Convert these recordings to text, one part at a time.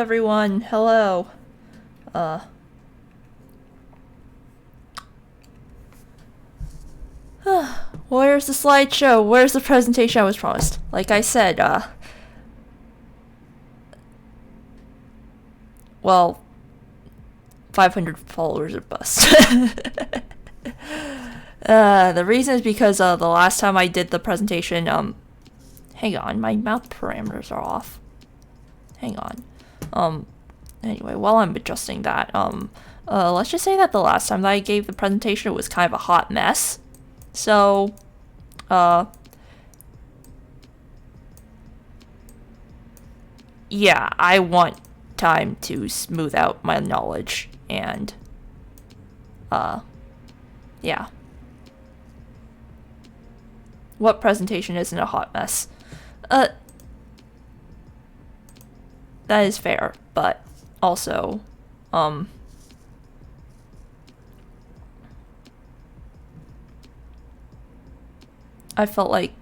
everyone. Hello. Where's the slideshow? Where's the presentation I was promised? Like I said, well, 500 followers or bust. The reason is because, the last time I did the presentation, hang on, my mouth parameters are off. Hang on. Anyway, while I'm adjusting that, let's just say that the last time that I gave the presentation, it was kind of a hot mess. So, yeah, I want time to smooth out my knowledge, and, yeah. What presentation isn't a hot mess? That is fair, but also, I felt like,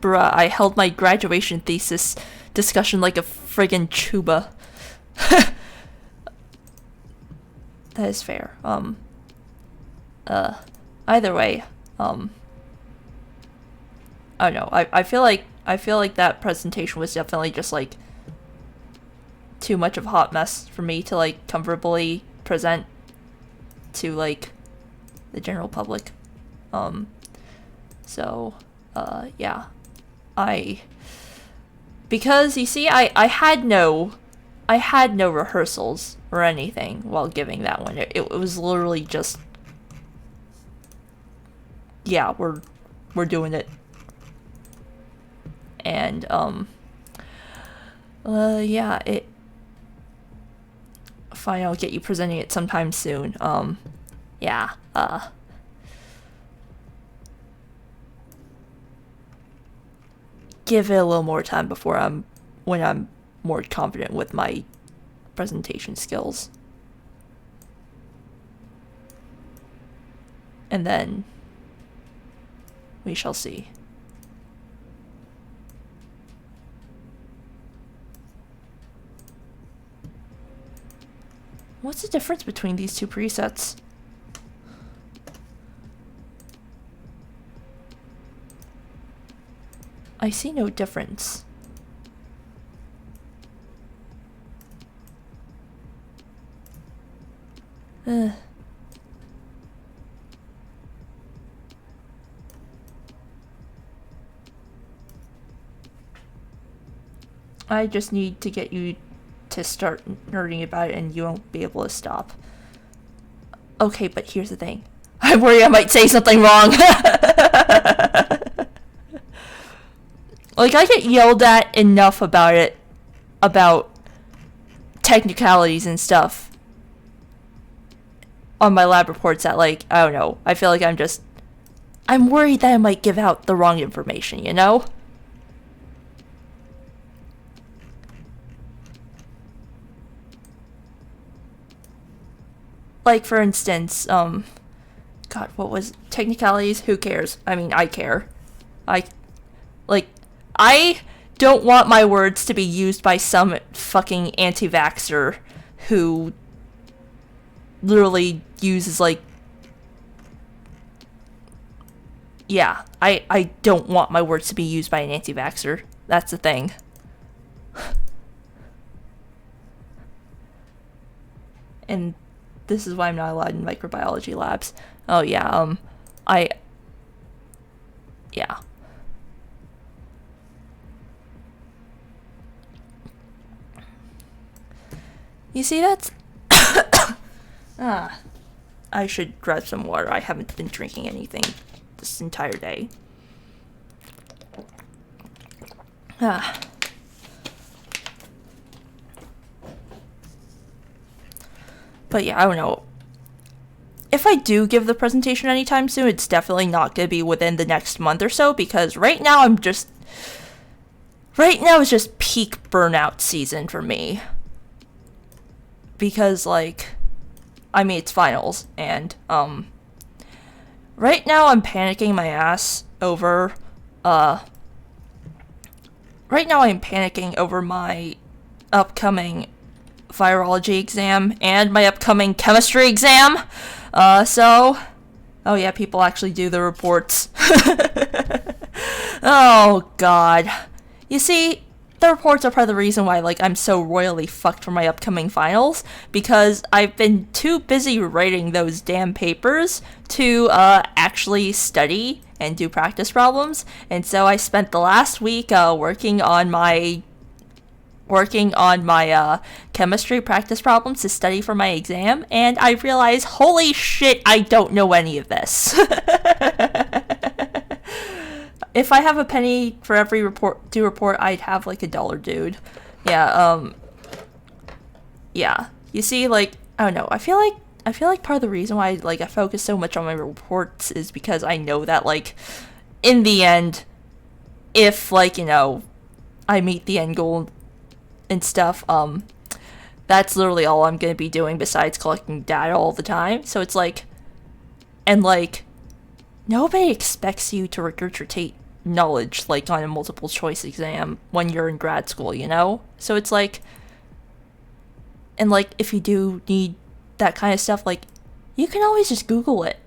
bruh, I held my graduation thesis discussion like a friggin' chuba. That is fair. Either way, I don't know. I feel like that presentation was definitely just like too much of a hot mess for me to like comfortably present to like the general public. So, yeah. Because you see, I had no rehearsals or anything while giving that one. It was literally just, yeah, we're doing it. And, yeah, fine, I'll get you presenting it sometime soon. Yeah, give it a little more time when I'm more confident with my presentation skills. And then we shall see. What's the difference between these two presets? I see no difference. I just need to get you to start nerding about it and you won't be able to stop. Okay, but here's the thing. I worry I might say something wrong. Like, I get yelled at enough about it, about technicalities and stuff on my lab reports that, like, I don't know, I feel like I'm worried that I might give out the wrong information, you know? Like, for instance, God, what was technicalities? Who cares? I mean, I care. I don't want my words to be used by some fucking anti-vaxxer who literally uses, like... Yeah, I don't want my words to be used by an anti-vaxxer. That's the thing. And this is why I'm not allowed in microbiology labs. Oh, yeah, yeah. You see, that's... I should grab some water. I haven't been drinking anything this entire day. But yeah, I don't know. If I do give the presentation anytime soon, it's definitely not going to be within the next month or so, because right now it's just peak burnout season for me. Because, like, I mean, it's finals, and, right now I'm panicking my ass over, my upcoming virology exam and my upcoming chemistry exam. So, oh yeah, people actually do the reports. Oh god. You see, the reports are part of the reason why, like, I'm so royally fucked for my upcoming finals, because I've been too busy writing those damn papers to actually study and do practice problems. And so I spent the last week working on my chemistry practice problems to study for my exam, and I realized, holy shit, I don't know any of this. If I have a penny for every report, I'd have like $1, dude. Yeah, yeah. You see, like, I don't know. I feel like part of the reason why I focus so much on my reports is because I know that, like, in the end, if, like, you know, I meet the end goal and stuff, that's literally all I'm gonna be doing besides collecting data all the time. So it's like, and like, nobody expects you to regurgitate knowledge like on a multiple choice exam when you're in grad school, you know? So it's like, and like, if you do need that kind of stuff, like, you can always just Google it.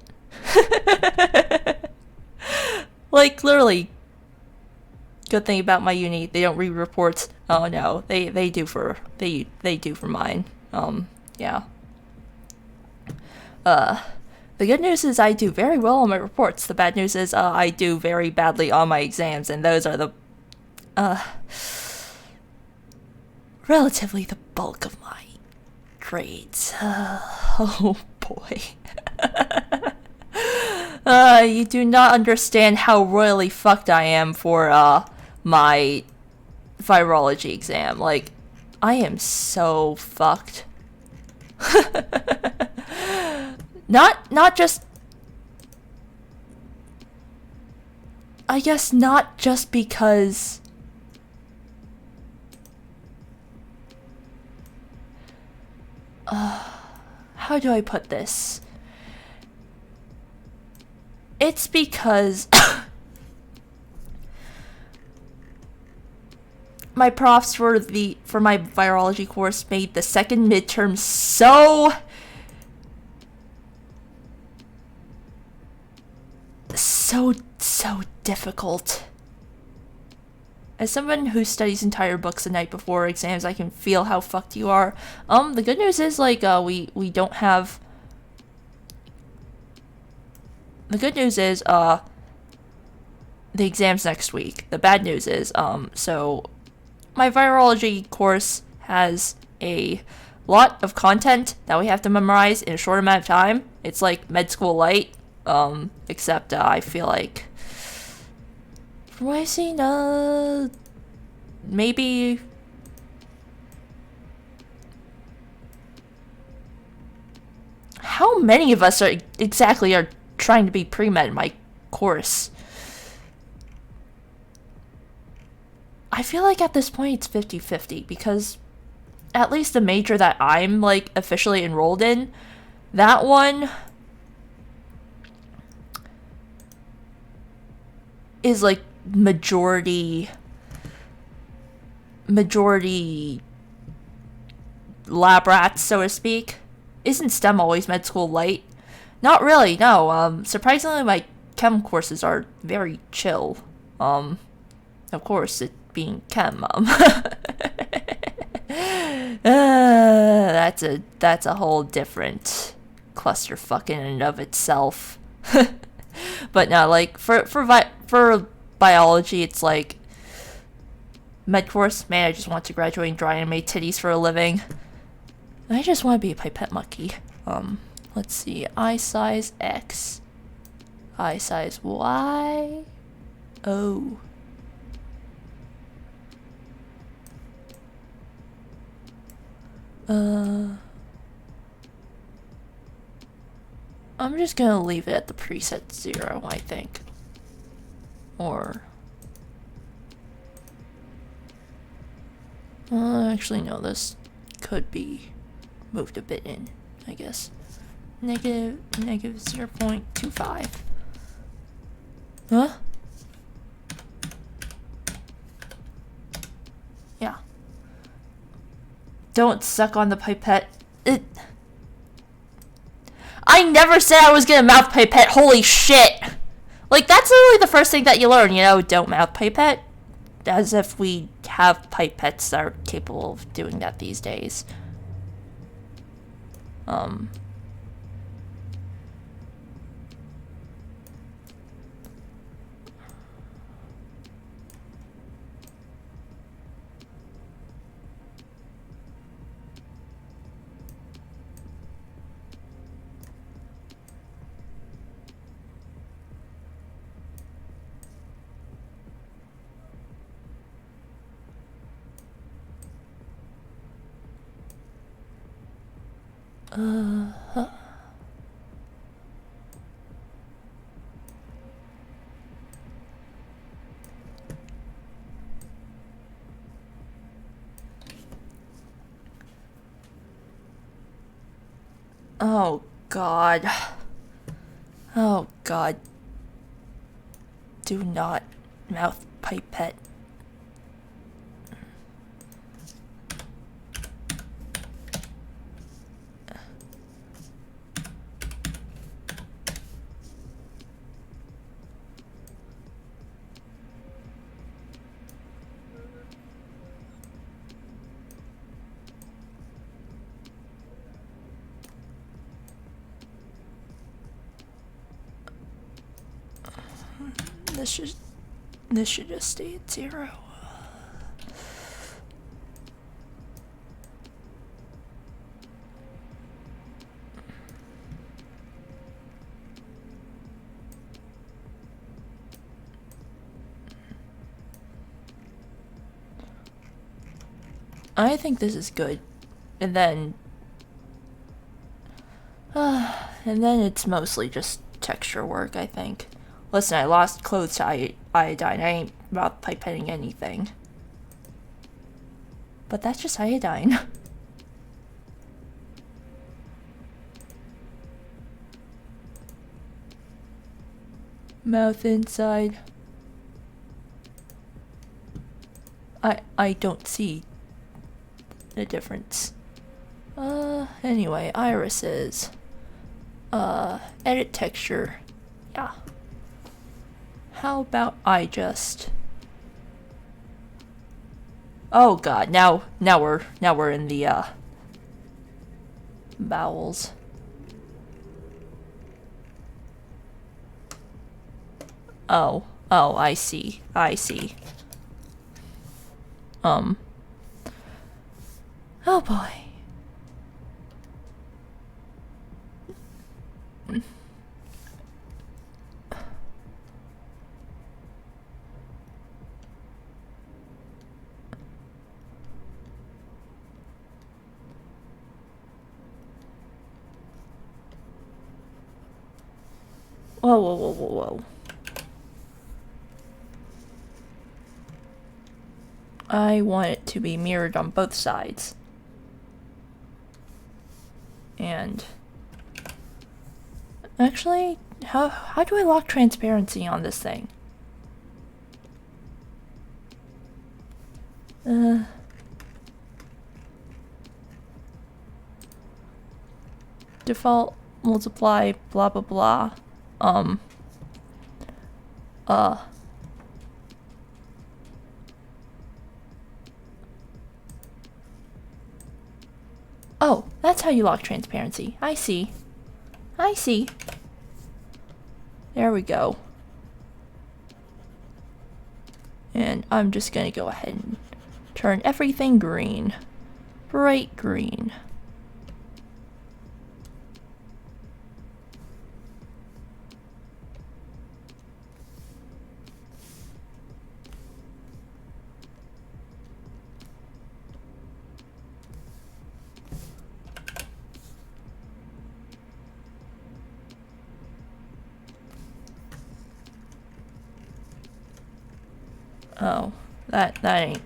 Like, literally, good thing about my uni, they don't read reports. Oh no, they do for mine. Yeah. The good news is I do very well on my reports. The bad news is I do very badly on my exams, and those are the relatively the bulk of my grades. Oh boy. You do not understand how royally fucked I am for my virology exam. Like, I am so fucked. Not just, I guess not just because how do I put this? It's because my profs for my virology course made the second midterm so difficult. As someone who studies entire books the night before exams, I can feel how fucked you are. The good news is, like, we don't have. The good news is, the exam's next week. The bad news is, so my virology course has a lot of content that we have to memorize in a short amount of time. It's like med school light, except I feel like, from what I've seen, maybe how many of us are trying to be pre-med in my course? I feel like at this point it's 50-50, because at least the major that I'm, like, officially enrolled in, that one is, like, majority lab rats, so to speak. Isn't STEM always med school light? Not really, no. Surprisingly, my chem courses are very chill. Of course, it being chem, that's a whole different clusterfuck in and of itself. But no, like, for biology, it's like, med course, man, I just want to graduate and dry animate titties for a living. I just want to be a pipette monkey. Let's see, eye size X, eye size Y, O. I'm just gonna leave it at the preset 0, I think. Or, actually no, this could be moved a bit in, I guess. Negative 0.25. Huh? Yeah. Don't suck on the pipette. I never said I was gonna mouth pipette. Holy shit! Like, that's literally the first thing that you learn, you know? Don't mouth pipette. As if we have pipettes that are capable of doing that these days. Oh, God. Oh, God. Do not mouth pipette. This should just stay at 0. I think this is good. And then it's mostly just texture work, I think. Listen, I lost clothes to iodine. I ain't about pipetting anything. But that's just iodine. Mouth inside. I don't see the difference. Anyway, irises. Edit texture. Yeah. How about I just... Oh god, now we're in the bowels. Oh, I see. Oh boy. Whoa. I want it to be mirrored on both sides. And actually, how do I lock transparency on this thing? Default, multiply, blah blah blah. Oh, that's how you lock transparency. I see. There we go. And I'm just gonna go ahead and turn everything green. Bright green. Oh, that ain't.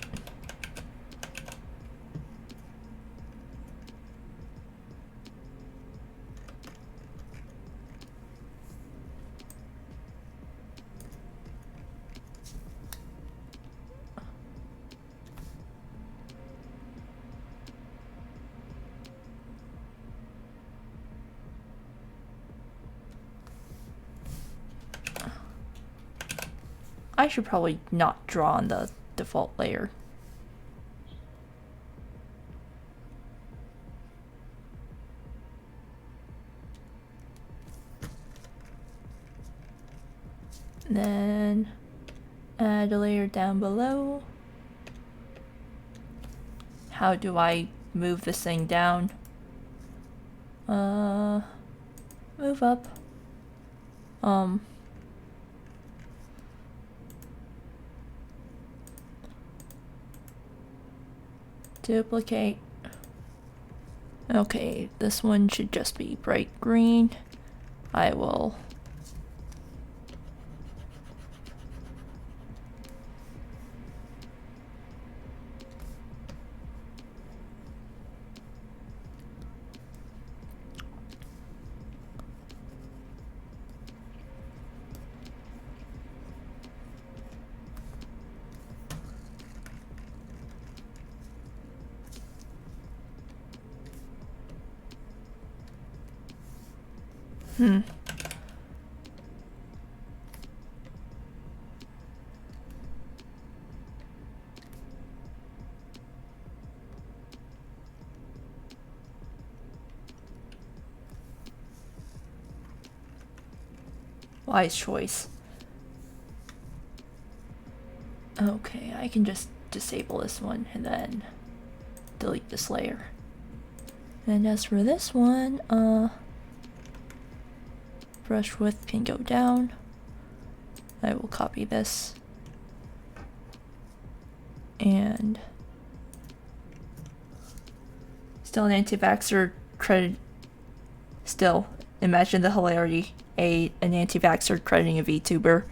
I should probably not draw on the default layer. Then add a layer down below. How do I move this thing down? Move up. Duplicate. Okay, this one should just be bright green. I will wise choice. Okay, I can just disable this one and then delete this layer. And as for this one, brush width can go down. I will copy this. And still an anti-vaxxer credit. Still, imagine the hilarity. An anti-vaxxer crediting a VTuber.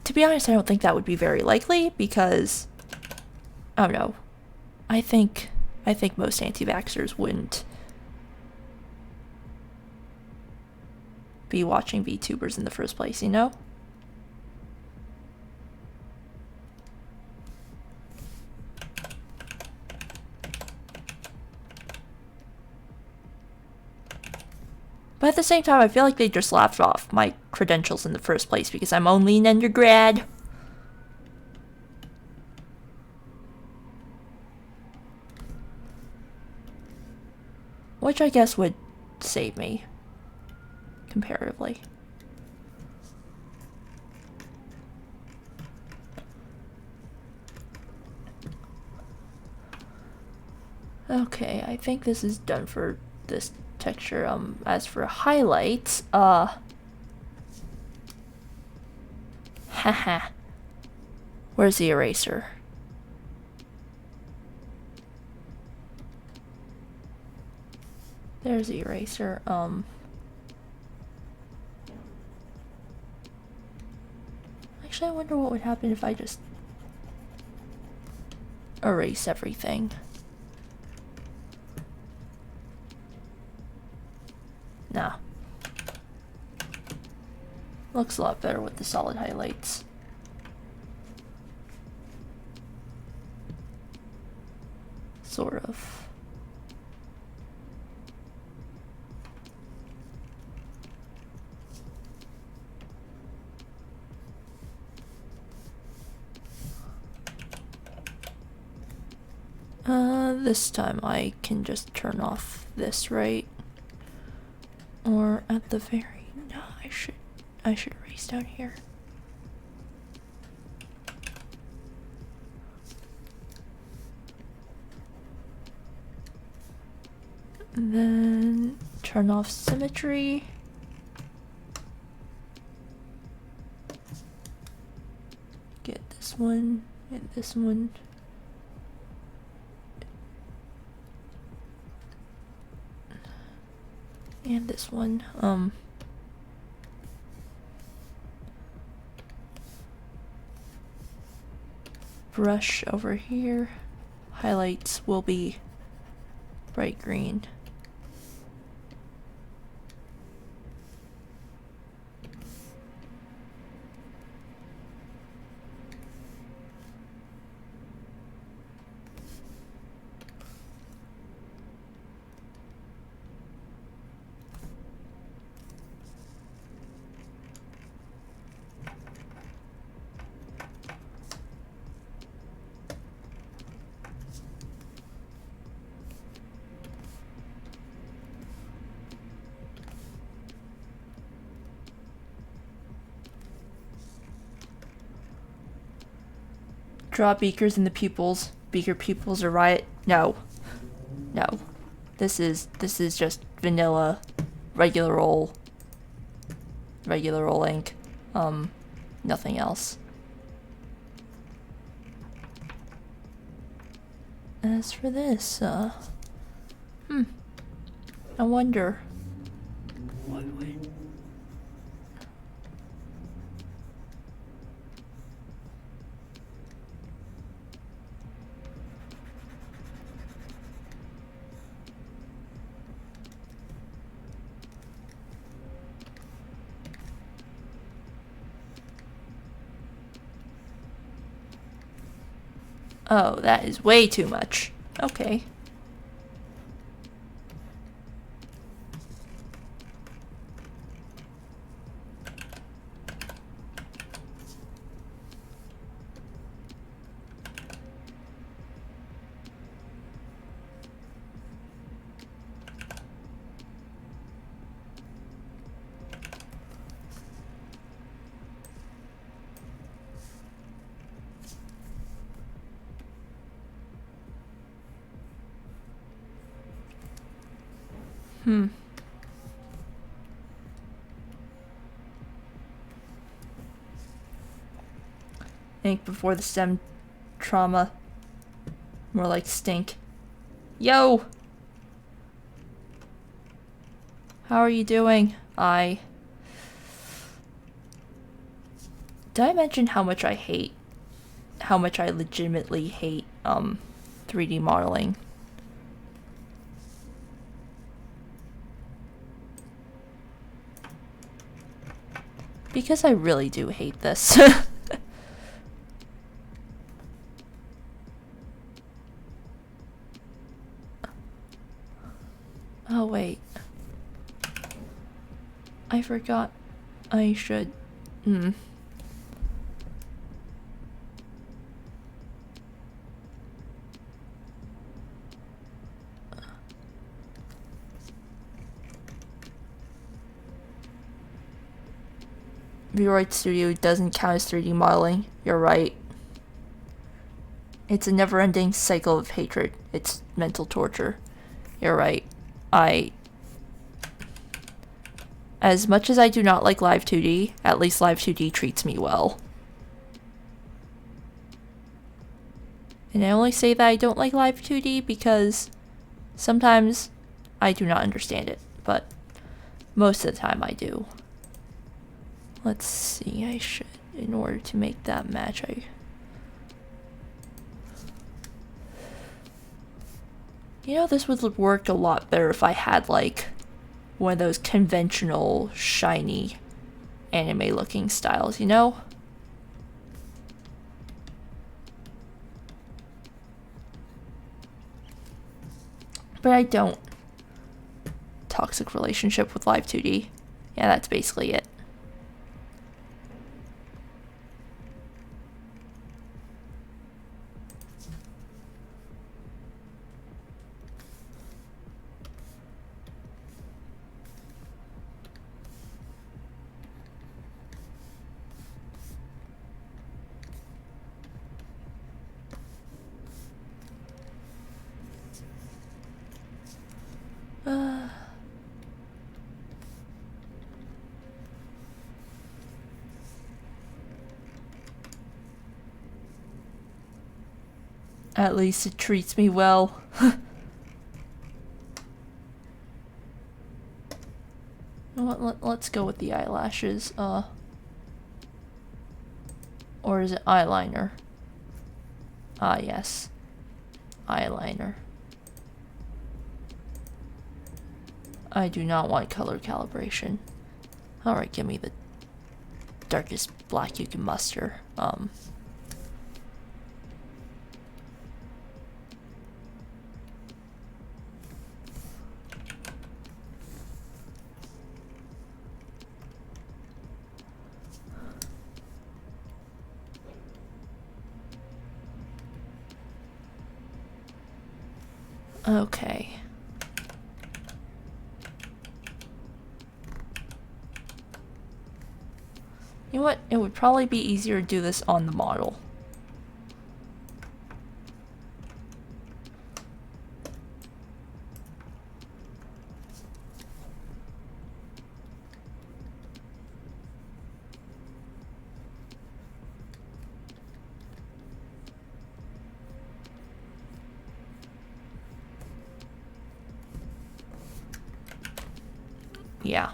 To be honest, I don't think that would be very likely because, I don't know. I think most anti-vaxxers wouldn't be watching VTubers in the first place, you know? But at the same time, I feel like they just laughed off my credentials in the first place because I'm only an undergrad. Which I guess would save me, comparatively. Okay, I think this is done for this texture. As for highlights, haha. Where's the eraser? There's the eraser. Actually, I wonder what would happen if I just erase everything. Nah. Looks a lot better with the solid highlights. Sort of. This time I can just turn off this, right? Or at the very... No, I should erase down here. And then turn off symmetry. Get this one and this one. And this one. Brush over here. Highlights will be bright green. Draw beakers in the pupils. Beaker pupils or riot. No. No. This is just vanilla, regular old ink. Nothing else. As for this, I wonder what would... Oh, that is way too much. Okay. Ink before the stem trauma. More like stink. Yo! How are you doing? Did I mention how much I legitimately hate 3D modeling? Because I really do hate this. Oh wait. I forgot I should... Vroid Studio doesn't count as 3D modeling. You're right. It's a never-ending cycle of hatred. It's mental torture. You're right. As much as I do not like Live2D, at least Live2D treats me well. And I only say that I don't like Live2D because sometimes I do not understand it, but most of the time I do. Let's see, I should, in order to make that match, You know, this would work a lot better if I had, like, one of those conventional, shiny, anime-looking styles, you know? But I don't. Toxic relationship with Live2D. Yeah, that's basically it. At least it treats me well. Let's go with the eyelashes. Or is it eyeliner? Ah, yes. Eyeliner. I do not want color calibration. Alright, give me the darkest black you can muster. Okay. You know what? It would probably be easier to do this on the model. yeah,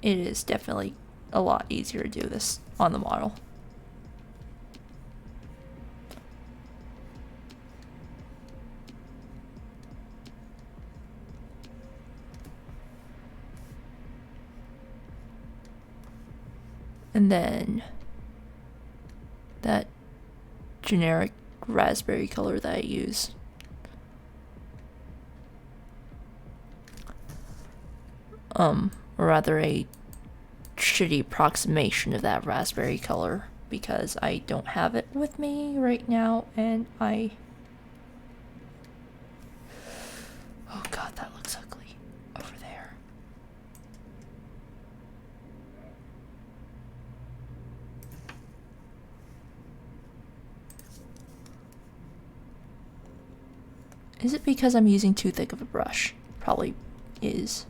it is definitely a lot easier to do this on the model. And then that generic raspberry color that I use. Or rather a shitty approximation of that raspberry color, because I don't have it with me right now, and oh god, that looks ugly over there. Is it because I'm using too thick of a brush? Probably is.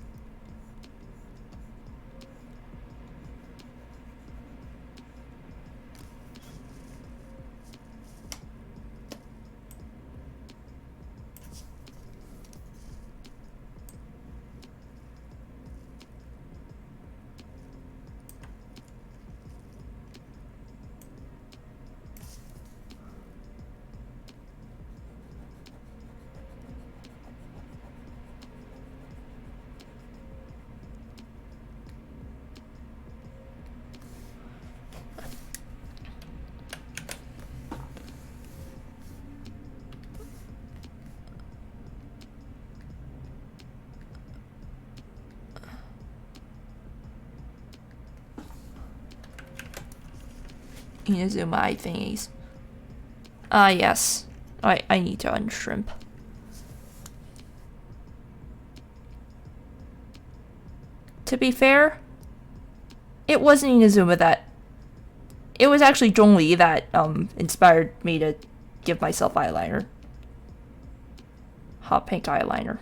Zoom eye thingies. Ah, yes. I need to unshrimp. To be fair, it wasn't Inazuma that... It was actually Zhongli that inspired me to give myself eyeliner. Hot pink eyeliner.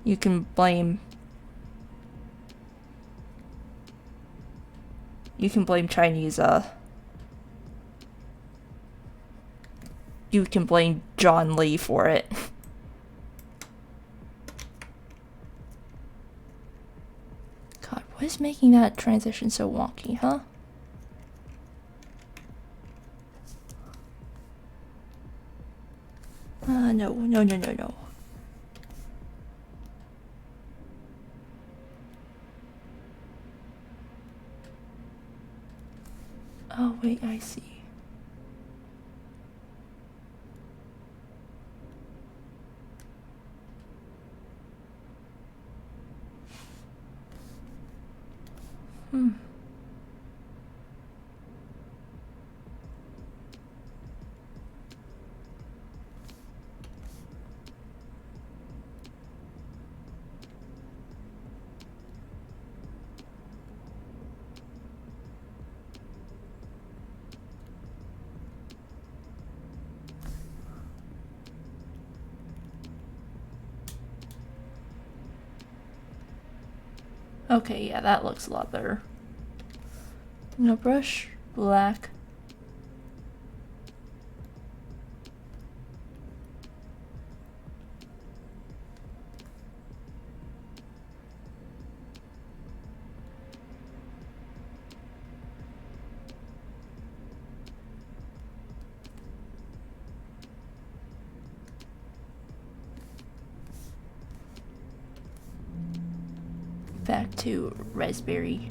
You can blame... You can blame Chinese, you can blame John Lee for it. God, what is making that transition so wonky, huh? No. Oh, wait, I see. Okay, yeah, that looks a lot better. No brush, black. Back to raspberry.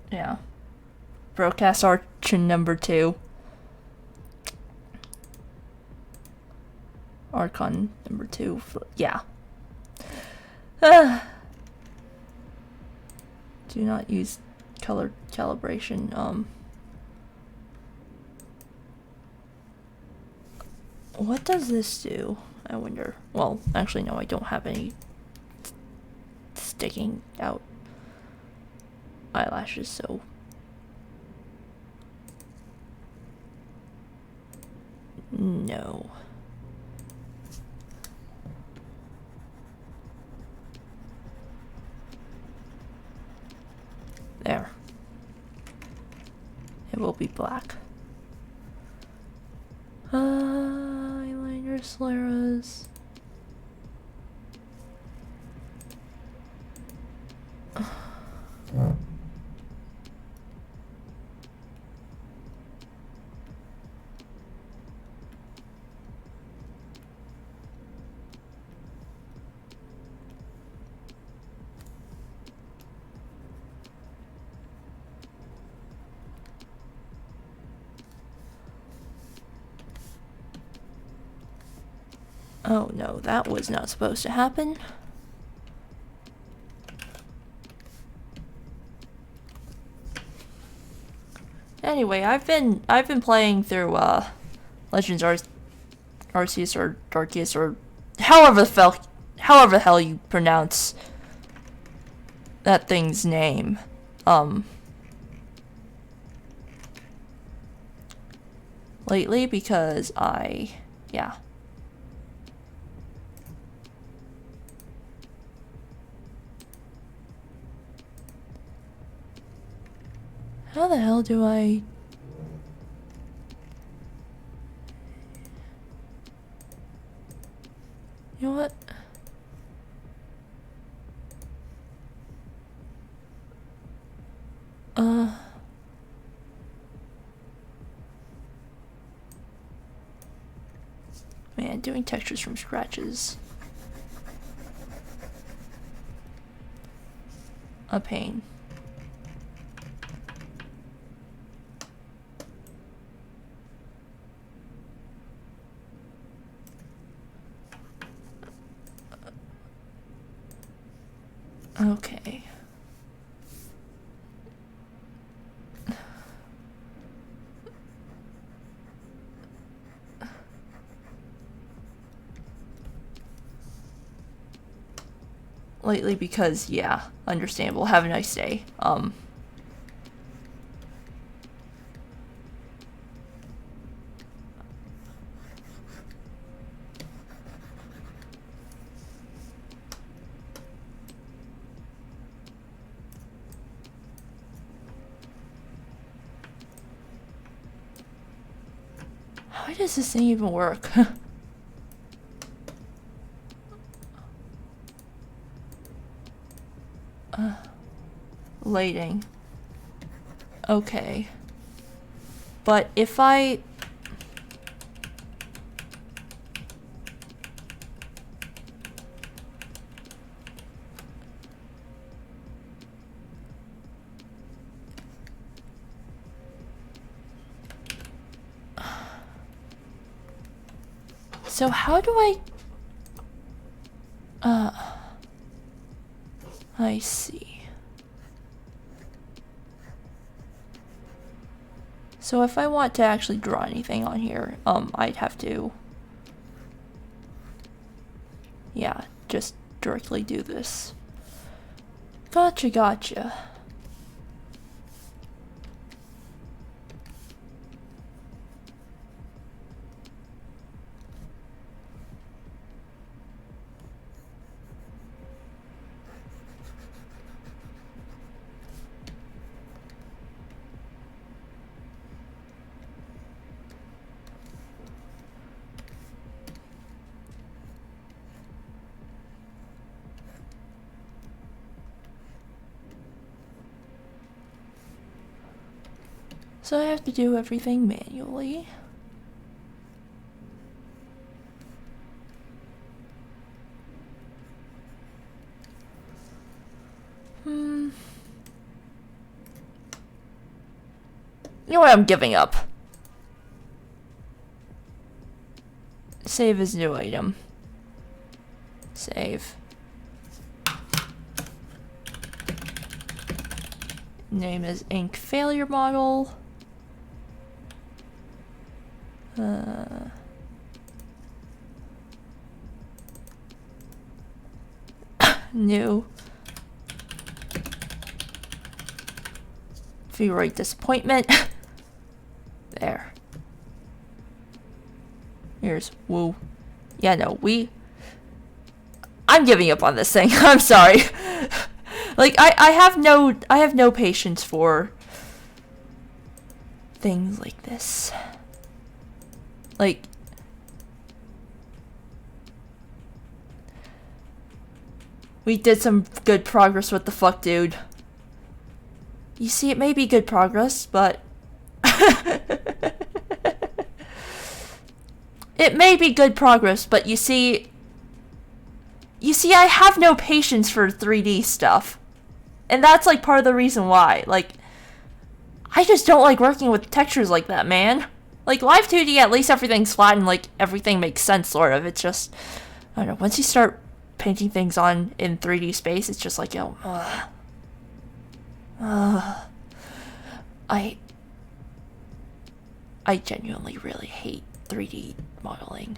Yeah. Broadcast Archon #2. Archon #2. Yeah. Do not use color calibration. What does this do? I wonder. Well, actually, no, I don't have any sticking out eyelashes, so. No. There. It will be black. Eyeliner scleras. Oh no, that was not supposed to happen. Anyway, I've been playing through Legends Arceus or Darkius or however the hell you pronounce that thing's name. Lately because yeah. How the hell do I... You know what? Man, doing textures from scratch is a pain. Okay. Lately because, yeah, understandable. Have a nice day. How does this thing even work? Lighting. Okay. But if I... So how do I see. So if I want to actually draw anything on here, I'd have to, yeah, just directly do this. Gotcha. So I have to do everything manually. You know what? I'm giving up. Save as new item. Save. Name is Ink Failure Model. New. Vroid disappointment. There. Here's woo. Yeah, no, I'm giving up on this thing. I'm sorry. Like, I have no patience for things like this. Like, we did some good progress. What the fuck, dude? You see, it may be good progress, but it may be good progress, but you see, I have no patience for 3D stuff. And that's, like, part of the reason why. Like, I just don't like working with textures like that, man. Like, Live2D, at least everything's flat and, like, everything makes sense, sort of. It's just, I don't know, once you start painting things on in 3D space, it's just like, yo, I genuinely really hate 3D modeling.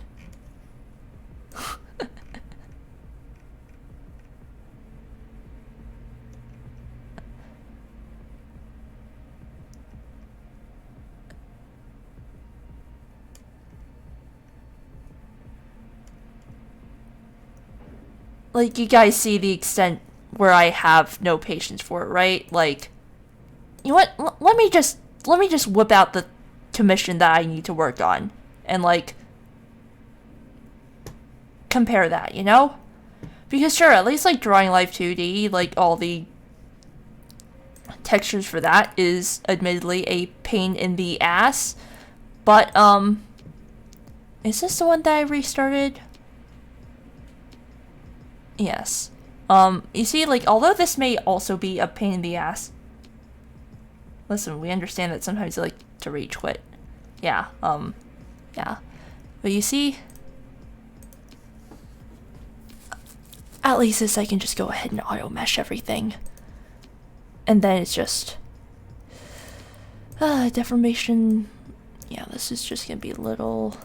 Like, you guys see the extent where I have no patience for it, right? Like, you know what? Let me just whip out the commission that I need to work on and, like, compare that, you know? Because sure, at least, like, drawing Live2D, like, all the textures for that is admittedly a pain in the ass. But, is this the one that I restarted? Yes. You see, like, although this may also be a pain in the ass, listen, we understand that sometimes you like to rage quit. Yeah, yeah. But you see, at least this I can just go ahead and auto mesh everything. And then it's just, deformation. Yeah, this is just gonna be little.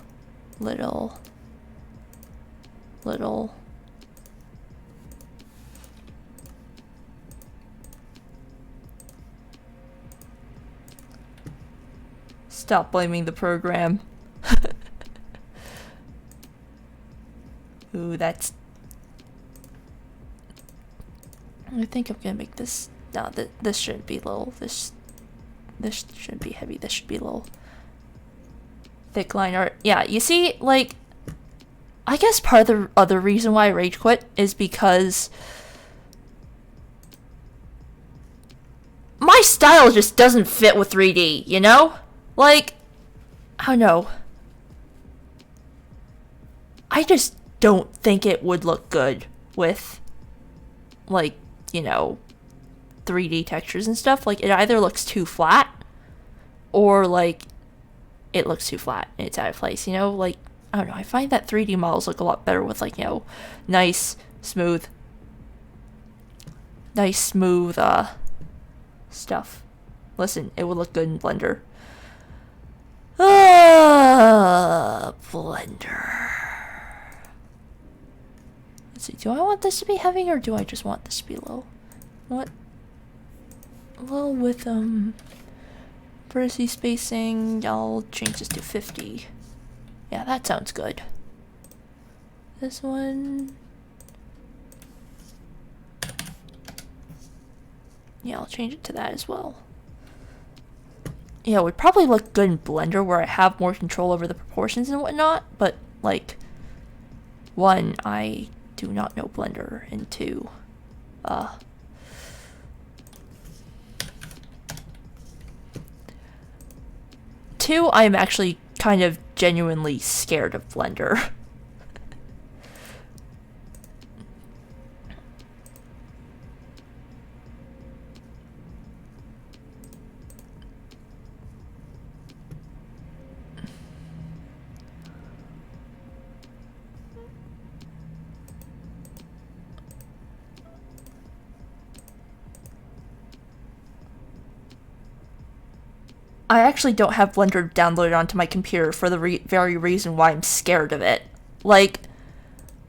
Stop blaming the program. Ooh, that's... I think I'm gonna make this... No, this shouldn't be low. This shouldn't be heavy. This should be low. Thick line art. Yeah, you see, like... I guess part of the other reason why I rage quit is because... my style just doesn't fit with 3D, you know? Like, I don't know. I just don't think it would look good with, like, you know, 3D textures and stuff. Like, it either looks too flat, or, like, it looks too flat and it's out of place, you know? Like, I don't know. I find that 3D models look a lot better with, like, you know, nice, smooth, stuff. Listen, it would look good in Blender. Blender. Let's see, do I want this to be heavy or do I just want this to be low? What? Low with, vertice spacing, I'll change this to 50. Yeah, that sounds good. This one... yeah, I'll change it to that as well. Yeah, it would probably look good in Blender where I have more control over the proportions and whatnot, but, like, one, I do not know Blender, and two, I'm actually kind of genuinely scared of Blender. I actually don't have Blender downloaded onto my computer for the very reason why I'm scared of it. Like,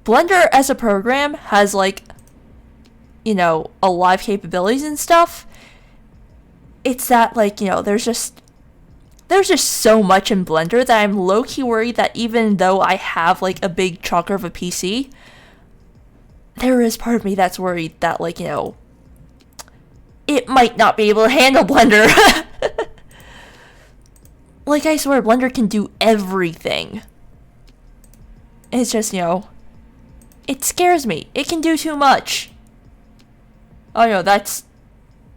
Blender as a program has, like, you know, alive capabilities and stuff. It's that, like, you know, there's just so much in Blender that I'm low-key worried that even though I have, like, a big chunker of a PC, there is part of me that's worried that, like, you know, it might not be able to handle Blender. Like, I swear, Blender can do everything. It's just, you know, it scares me. It can do too much. Oh, no, that's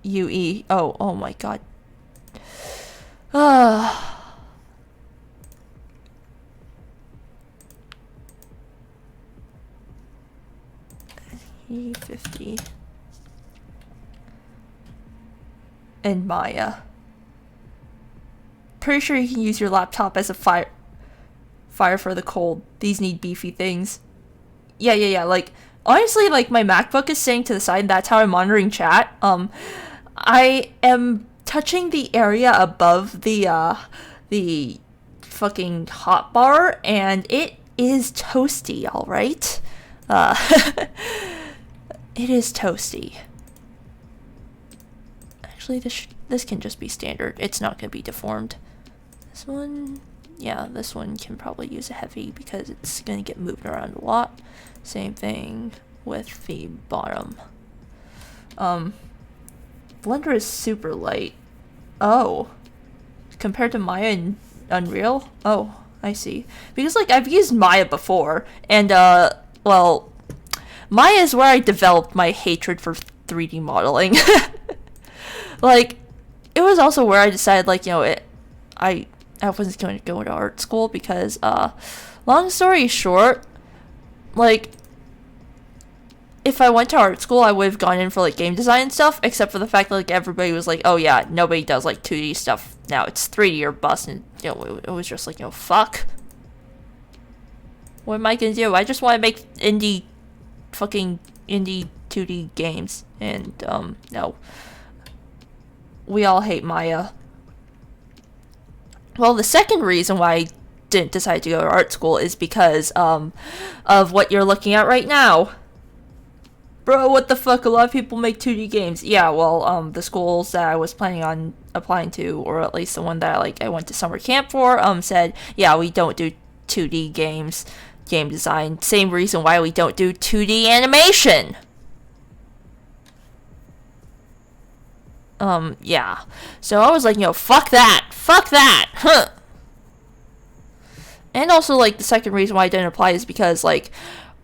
UE. Oh my god. E50. And Maya. Pretty sure you can use your laptop as a fire for the cold. These need beefy things. Yeah. Like, honestly, like, my MacBook is sitting to the side, and that's how I'm monitoring chat. I am touching the area above the fucking hotbar, and it is toasty, alright? It is toasty. Actually, this can just be standard. It's not going to be deformed. This one, yeah, this one can probably use a heavy because it's going to get moved around a lot. Same thing with the bottom. Blender is super light. Oh. Compared to Maya and Unreal? Oh, I see. Because, like, I've used Maya before, and, well, Maya is where I developed my hatred for 3D modeling. Like, it was also where I decided, like, you know, I wasn't going to go to art school because, long story short, like, if I went to art school, I would have gone in for, like, game design and stuff, except for the fact that, like, everybody was like, oh yeah, nobody does, like, 2D stuff now, it's 3D or bust, and, you know, it was just like, you know, fuck. What am I gonna do? I just want to make fucking indie 2D games, and, no. We all hate Maya. Well, the second reason why I didn't decide to go to art school is because, of what you're looking at right now. Bro, what the fuck? A lot of people make 2D games. Yeah, well, the schools that I was planning on applying to, or at least the one that, I went to summer camp for, said, yeah, we don't do 2D games, game design. Same reason why we don't do 2D animation. Yeah. So I was like, you know, fuck that! Fuck that! Huh! And also, like, the second reason why I didn't apply is because, like,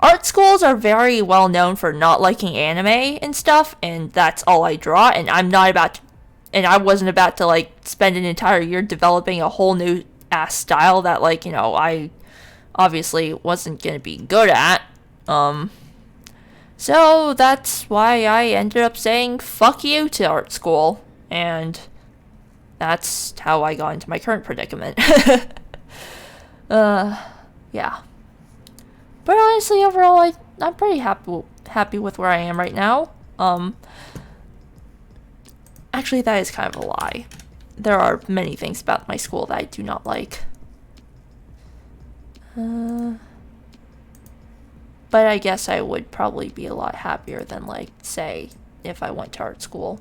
art schools are very well known for not liking anime and stuff, and that's all I draw, and I wasn't about to, like, spend an entire year developing a whole new ass style that, like, you know, I obviously wasn't gonna be good at. So that's why I ended up saying fuck you to art school, and that's how I got into my current predicament. Yeah. But honestly, overall, I'm pretty happy with where I am right now. Actually, that is kind of a lie. There are many things about my school that I do not like. But I guess I would probably be a lot happier than, like, say, if I went to art school.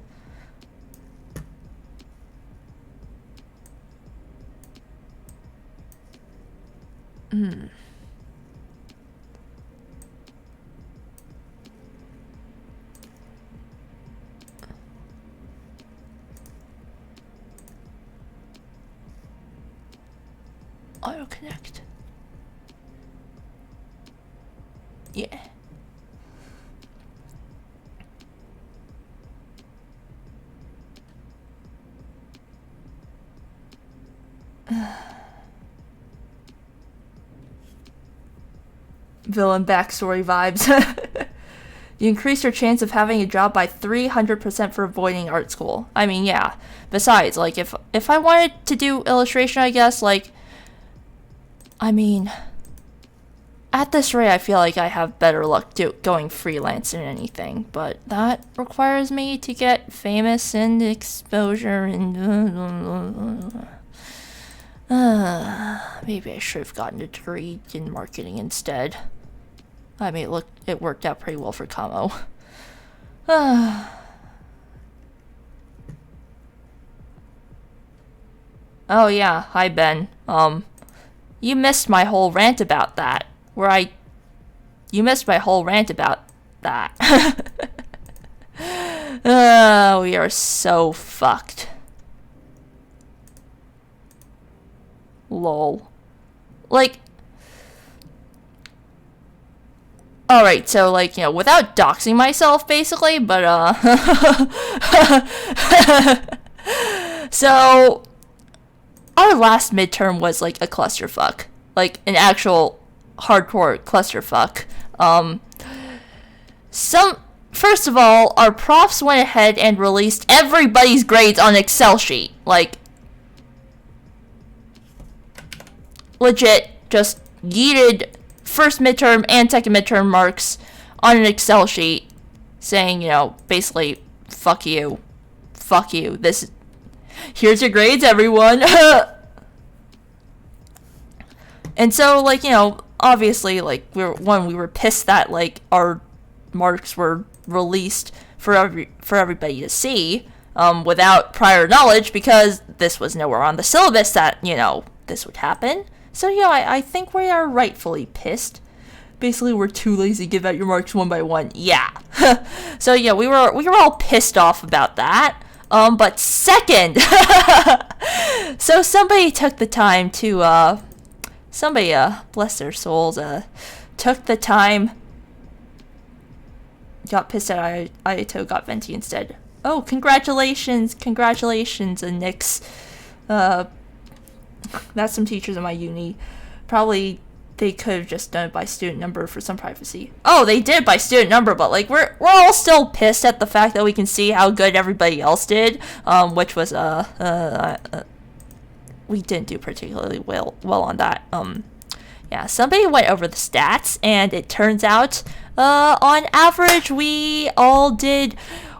Auto connect. Yeah. Villain backstory vibes. You increase your chance of having a job by 300% for avoiding art school. I mean, yeah. Besides, like, if I wanted to do illustration, I guess, like, I mean, at this rate, I feel like I have better luck going freelance than anything, but that requires me to get famous and exposure and maybe I should have gotten a degree in marketing instead. I mean, look, it worked out pretty well for Kamo. Oh yeah, hi Ben. You missed my whole rant about that. You missed my whole rant about that. We are so fucked. Lol. Like, alright, so, like, you know, without doxing myself, basically, but, so, our last midterm was, like, a clusterfuck. Like, an actual hardcore clusterfuck. First of all, our profs went ahead and released everybody's grades on an Excel sheet. Like, legit, just yeeted first midterm and second midterm marks on an Excel sheet, saying, you know, basically, fuck you. Fuck you. Here's your grades, everyone. And so, like, you know, obviously, like, we were pissed that, like, our marks were released for everybody to see, without prior knowledge, because this was nowhere on the syllabus that, you know, this would happen. So, yeah, I think we are rightfully pissed. Basically, we're too lazy to give out your marks one by one. Yeah. So, yeah, we were all pissed off about that. But second, so somebody took the time to, bless their souls, took the time, got pissed at Ayato, got Venti instead. Oh, congratulations, and Nix. That's some teachers in my uni. Probably they could have just done it by student number for some privacy. Oh, they did by student number, but like we're all still pissed at the fact that we can see how good everybody else did, which was we didn't do particularly well on that. Yeah, somebody went over the stats, and it turns out on average we all did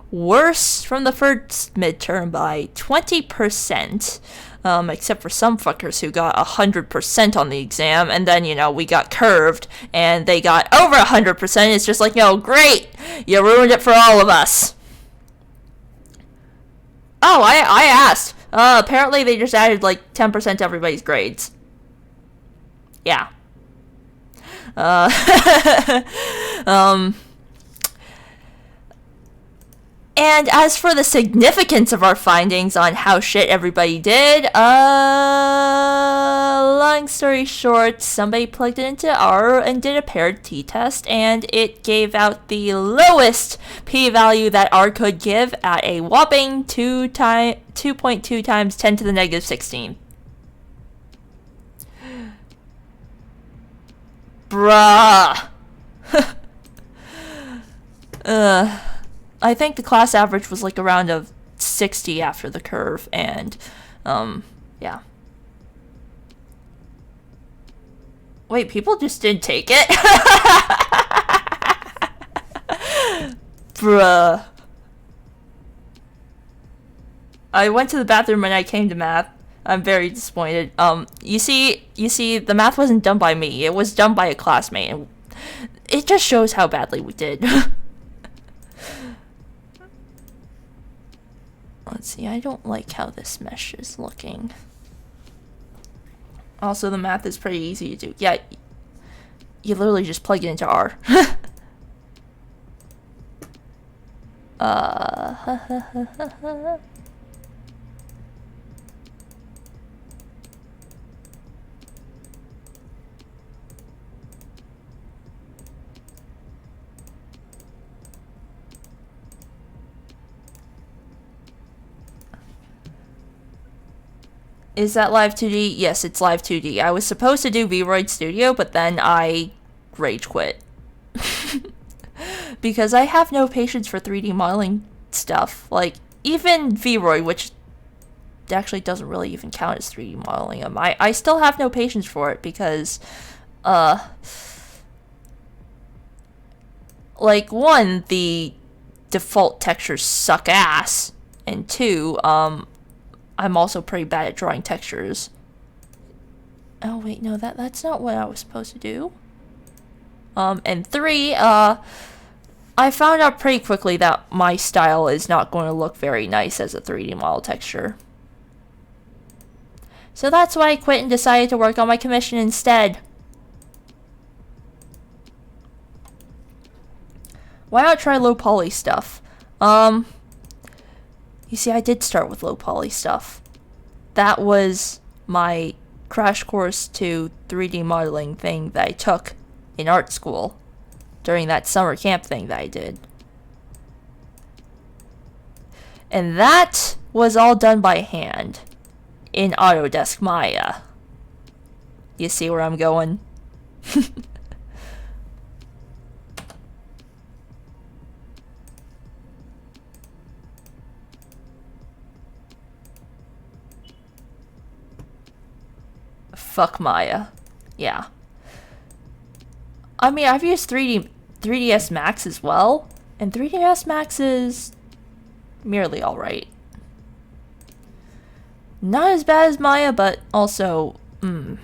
worse from the first midterm by 20%. Except for some fuckers who got 100% on the exam, and then, you know, we got curved, and they got over 100%. It's just like, you know, great! You ruined it for all of us. Oh, I asked. Apparently they just added, like, 10% to everybody's grades. Yeah. And as for the significance of our findings on how shit everybody did, long story short, somebody plugged it into R and did a paired t-test, and it gave out the lowest p-value that R could give at a whopping 2.2 times 10 to the negative 16. Bruh. I think the class average was like around a 60 after the curve, and, yeah. Wait, people just didn't take it? Bruh. I went to the bathroom when I came to math. I'm very disappointed. You see, the math wasn't done by me. It was done by a classmate, and it just shows how badly we did. Let's see, I don't like how this mesh is looking. Also, the math is pretty easy to do. Yeah, you literally just plug it into R. Is that Live2D? Yes, it's Live2D. I was supposed to do Vroid Studio, but then I rage quit. Because I have no patience for 3D modeling stuff. Like, even Vroid, which actually doesn't really even count as 3D modeling, I still have no patience for it because, like, one, the default textures suck ass, and two, I'm also pretty bad at drawing textures. Oh wait, no, that's not what I was supposed to do. And three, I found out pretty quickly that my style is not going to look very nice as a 3D model texture. So that's why I quit and decided to work on my commission instead. Why not try low poly stuff? You see, I did start with low poly stuff. That was my crash course to 3D modeling thing that I took in art school during that summer camp thing that I did. And that was all done by hand in Autodesk Maya. You see where I'm going? Fuck Maya. Yeah. I mean, I've used 3ds Max as well, and 3ds Max is merely alright. Not as bad as Maya, but also, I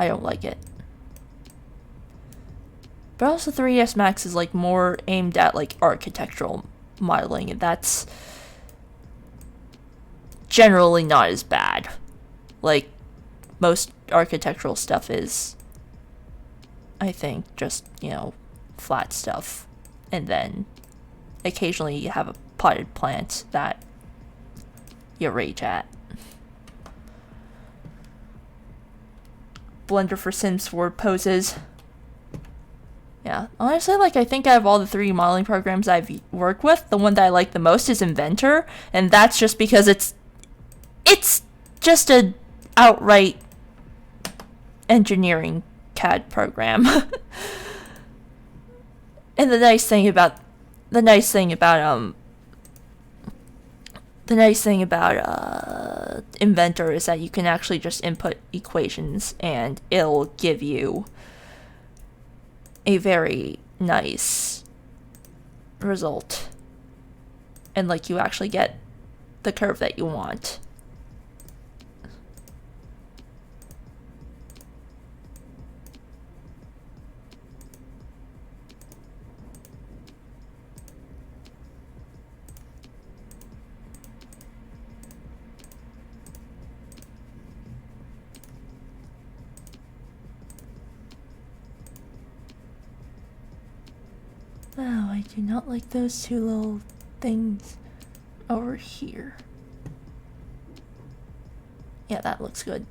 don't like it. But also 3ds Max is like more aimed at like architectural modeling, and that's generally not as bad. Like, most architectural stuff is, I think, just, you know, flat stuff. And then occasionally you have a potted plant that you rage at. Blender for Sims 4 poses. Yeah, honestly, like, I think out of all the 3D modeling programs I've worked with, the one that I like the most is Inventor, and that's just because it's just a outright engineering CAD program. And the nice thing about Inventor is that you can actually just input equations and it'll give you a very nice result. And like you actually get the curve that you want. Oh, I do not like those two little things over here. Yeah, that looks good.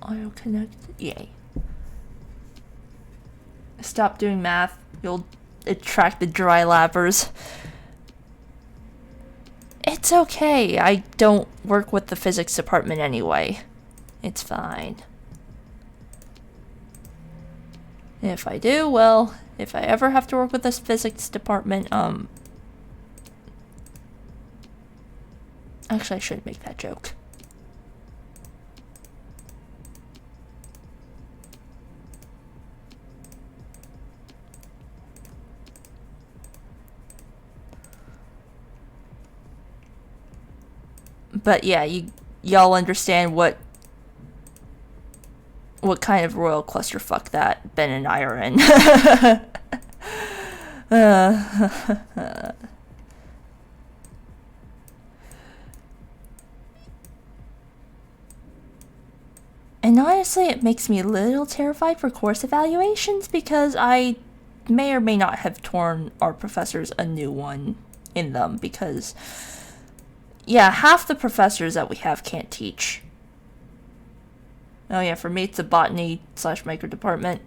Auto connect, yay. Stop doing math, you'll attract the dry lappers. It's okay, I don't work with the physics department anyway. It's fine. If I do, well, if I ever have to work with this physics department, actually I shouldn't make that joke. But yeah, y'all understand what kind of royal clusterfuck that Ben and I are in. And honestly, it makes me a little terrified for course evaluations because I may or may not have torn our professors a new one in them because, yeah, half the professors that we have can't teach. Oh yeah, for me it's a botany/micro department.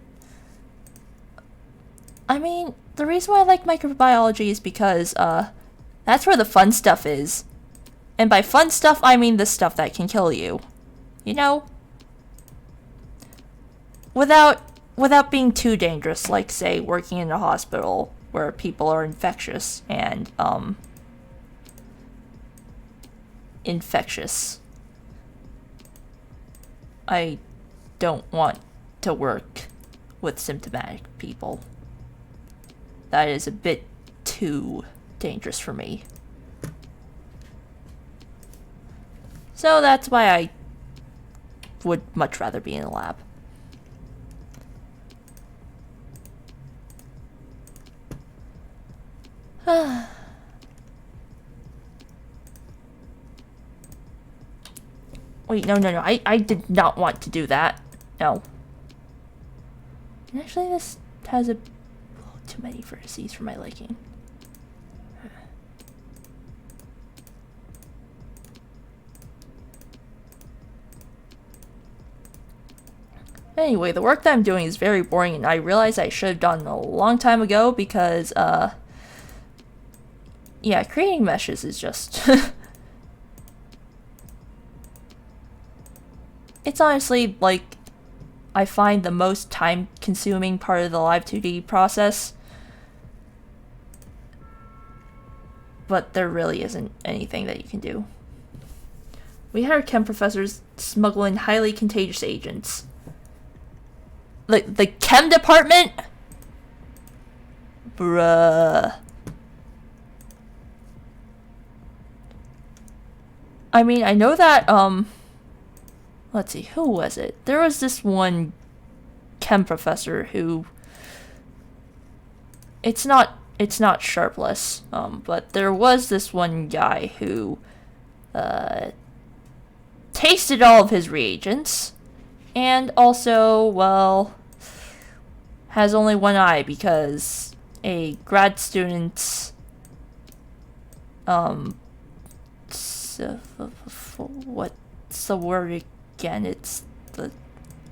I mean, the reason why I like microbiology is because, that's where the fun stuff is. And by fun stuff, I mean the stuff that can kill you. You know? Without being too dangerous, like, say, working in a hospital where people are infectious and, infectious. I don't want to work with symptomatic people. That is a bit too dangerous for me. So that's why I would much rather be in a lab. Wait, no. I did not want to do that. No. And actually, this has a too many vertices for my liking. Anyway, the work that I'm doing is very boring, and I realized I should have done it a long time ago because, yeah, creating meshes is just... It's honestly, like, I find the most time-consuming part of the Live2D process. But there really isn't anything that you can do. We had our chem professors smuggle in highly contagious agents. The chem department? Bruh. I mean, I know that, let's see, who was it? There was this one chem professor who... It's not Sharpless, but there was this one guy who, tasted all of his reagents, and also, well, has only one eye because a grad student's, what's the word again? It's the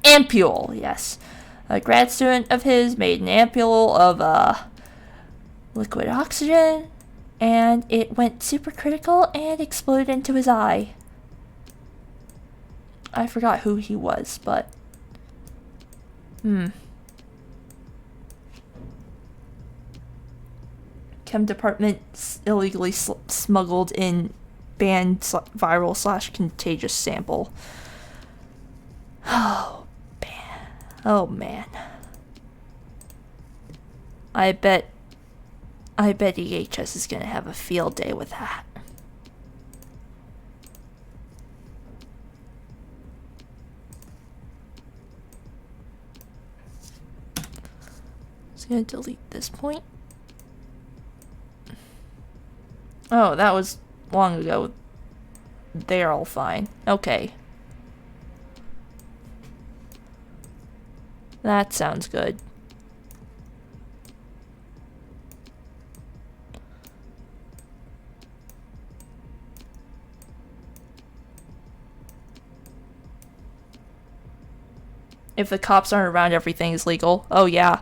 ampule, yes. A grad student of his made an ampule of, liquid oxygen, and it went supercritical and exploded into his eye. I forgot who he was, but... Chem department illegally smuggled in banned viral / contagious sample. Oh, man. Oh, man. I bet EHS is gonna have a field day with that. Just gonna delete this point. Oh, that was long ago. They're all fine. Okay. That sounds good. If the cops aren't around, everything is legal. Oh, yeah.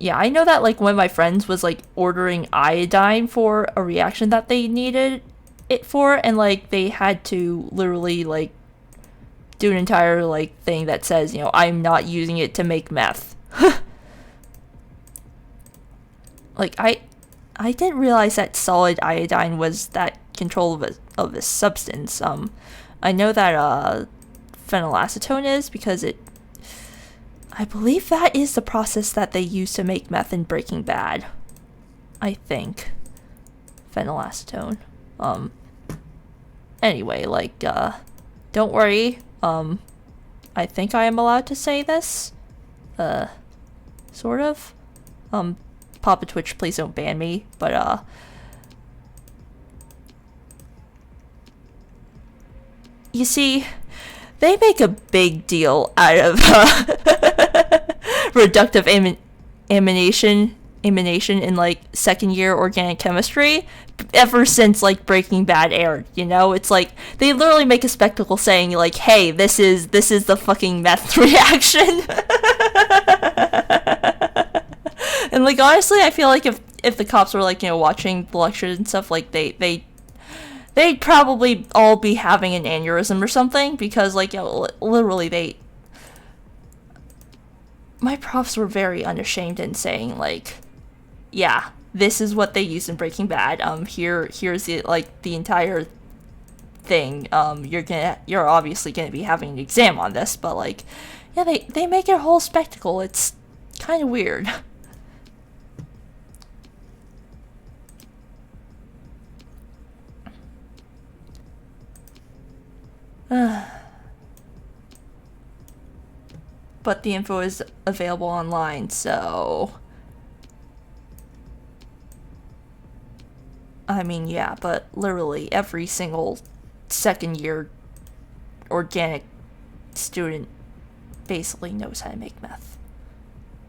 Yeah, I know that, like, one of my friends was, like, ordering iodine for a reaction that they needed it for, and, like, they had to literally, like, do an entire, like, thing that says, you know, I'm not using it to make meth. Like, I didn't realize that solid iodine was that control of a substance. I know that phenylacetone is because I believe that is the process that they use to make meth in Breaking Bad. I think. Phenylacetone. Anyway, like, don't worry. I think I am allowed to say this. Sort of. Papa Twitch, please don't ban me, but, you see, they make a big deal out of reductive emanation in, like, second year organic chemistry ever since, like, Breaking Bad aired, you know? It's like, they literally make a spectacle saying, like, hey, this is the fucking meth reaction. And, like, honestly, I feel like if the cops were, like, you know, watching the lectures and stuff, like, they'd probably all be having an aneurysm or something, because, like, you know, literally my profs were very unashamed in saying, like, yeah, this is what they used in Breaking Bad. Here's the, like, the entire thing. You're obviously gonna be having an exam on this, but like, yeah, they make it a whole spectacle. It's kind of weird. But the info is available online, so I mean, yeah, but literally every single second year organic student basically knows how to make meth.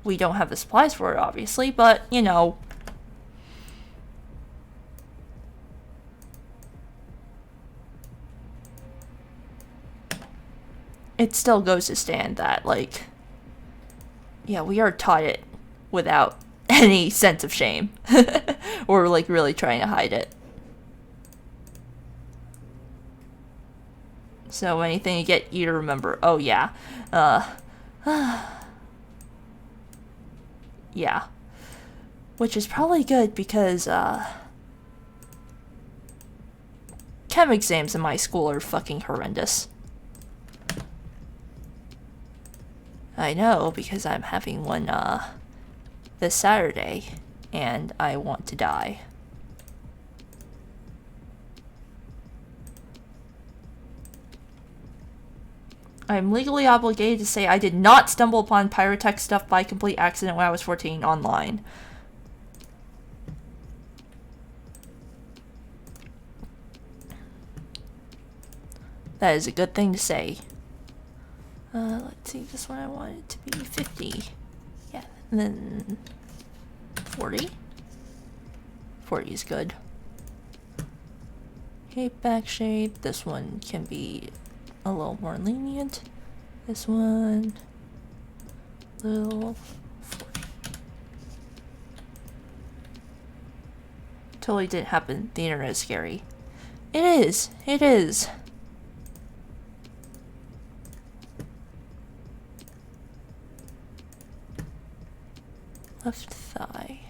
We don't have the supplies for it, obviously, but, you know, it still goes to stand that, like, yeah, we are taught it without any sense of shame. Or, like, really trying to hide it. So anything to get you to remember, oh yeah, yeah. Which is probably good because, chem exams in my school are fucking horrendous. I know, because I'm having one, this Saturday, and I want to die. I'm legally obligated to say I did not stumble upon pyrotech stuff by complete accident when I was 14 online. That is a good thing to say. Let's see, this one I want it to be 50. Yeah, and then 40. 40 is good. Okay, back shape. This one can be a little more lenient. This one, little 40. Totally didn't happen. The internet is scary. It is. It is. Left thigh.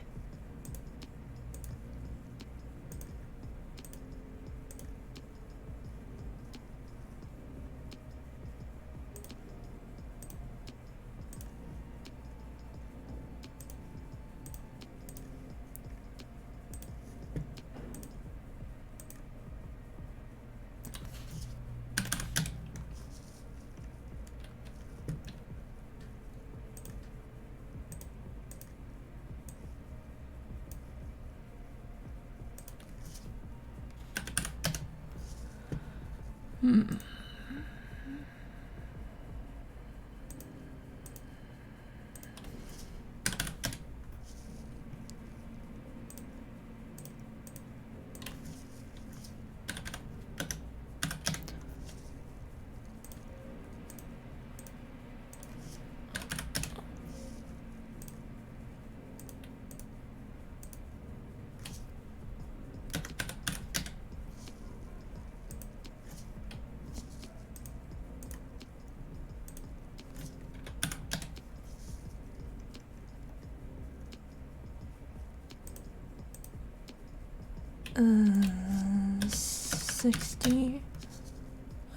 Uh, 60,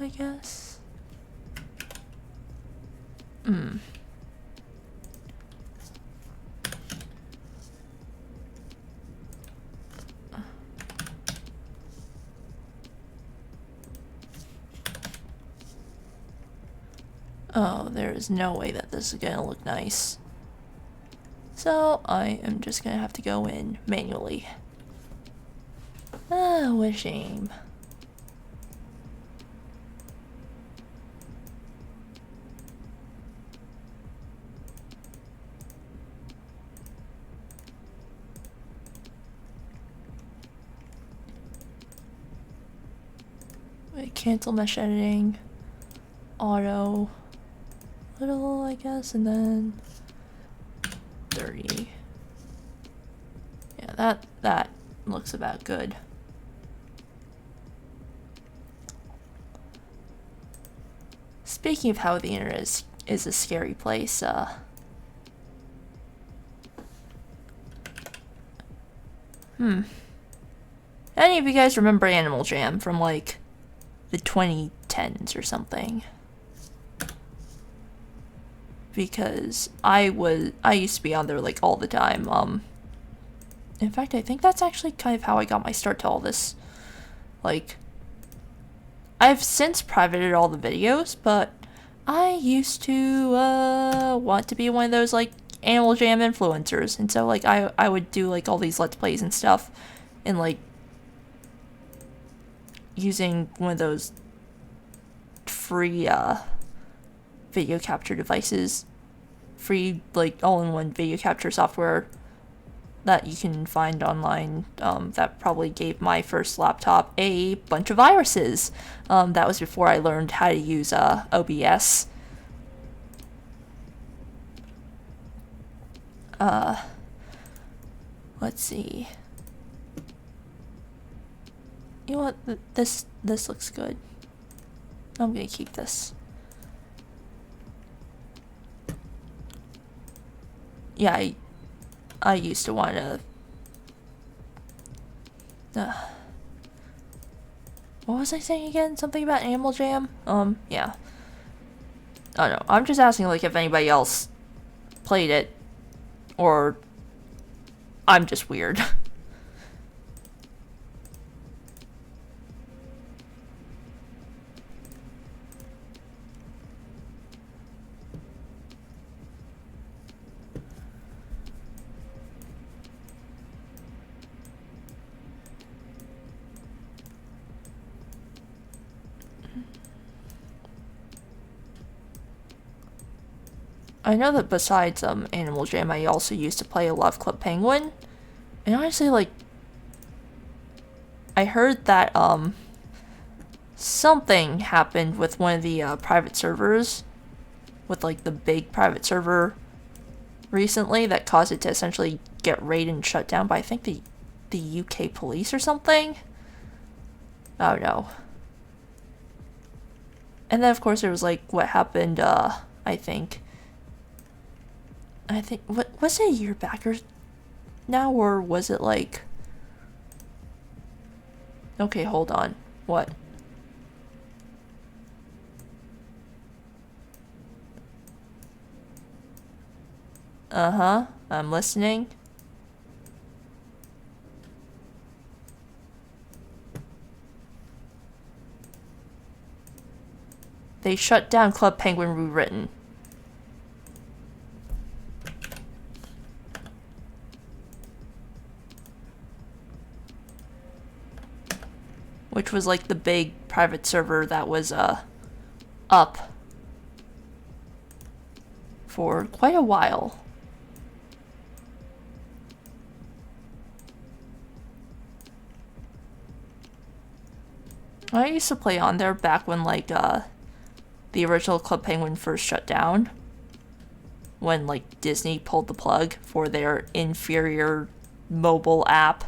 I guess. Oh, there is no way that this is gonna look nice. So I am just gonna have to go in manually. Ah, what a shame. Wait, cancel mesh editing. Auto. Little, I guess, and then 30. Yeah, that looks about good. Speaking of how the internet is a scary place, any of you guys remember Animal Jam from, like, the 2010s or something. Because I used to be on there like all the time. In fact, I think that's actually kind of how I got my start to all this. Like, I've since privated all the videos, but I used to want to be one of those like Animal Jam influencers, and so like I would do like all these Let's Plays and stuff, and like using one of those free video capture devices, free like all-in-one video capture software that you can find online. That probably gave my first laptop a bunch of viruses. That was before I learned how to use OBS. Let's see. You know what? This looks good. I'm gonna keep this. Yeah, I used to want to. What was I saying again? Something about Animal Jam? Yeah. I don't know. I'm just asking, like, if anybody else played it, or I'm just weird. I know that besides Animal Jam, I also used to play a lot of Club Penguin, and honestly, like, I heard that something happened with one of the private servers, with like the big private server recently, that caused it to essentially get raided and shut down by I think the UK police or something. I don't know. And then of course there was like what happened. I think what was it, a year back or now, or was it like? Okay, hold on. What? Uh-huh. I'm listening. They shut down Club Penguin Rewritten. Which was like the big private server that was up for quite a while. I used to play on there back when like the original Club Penguin first shut down, when like Disney pulled the plug for their inferior mobile app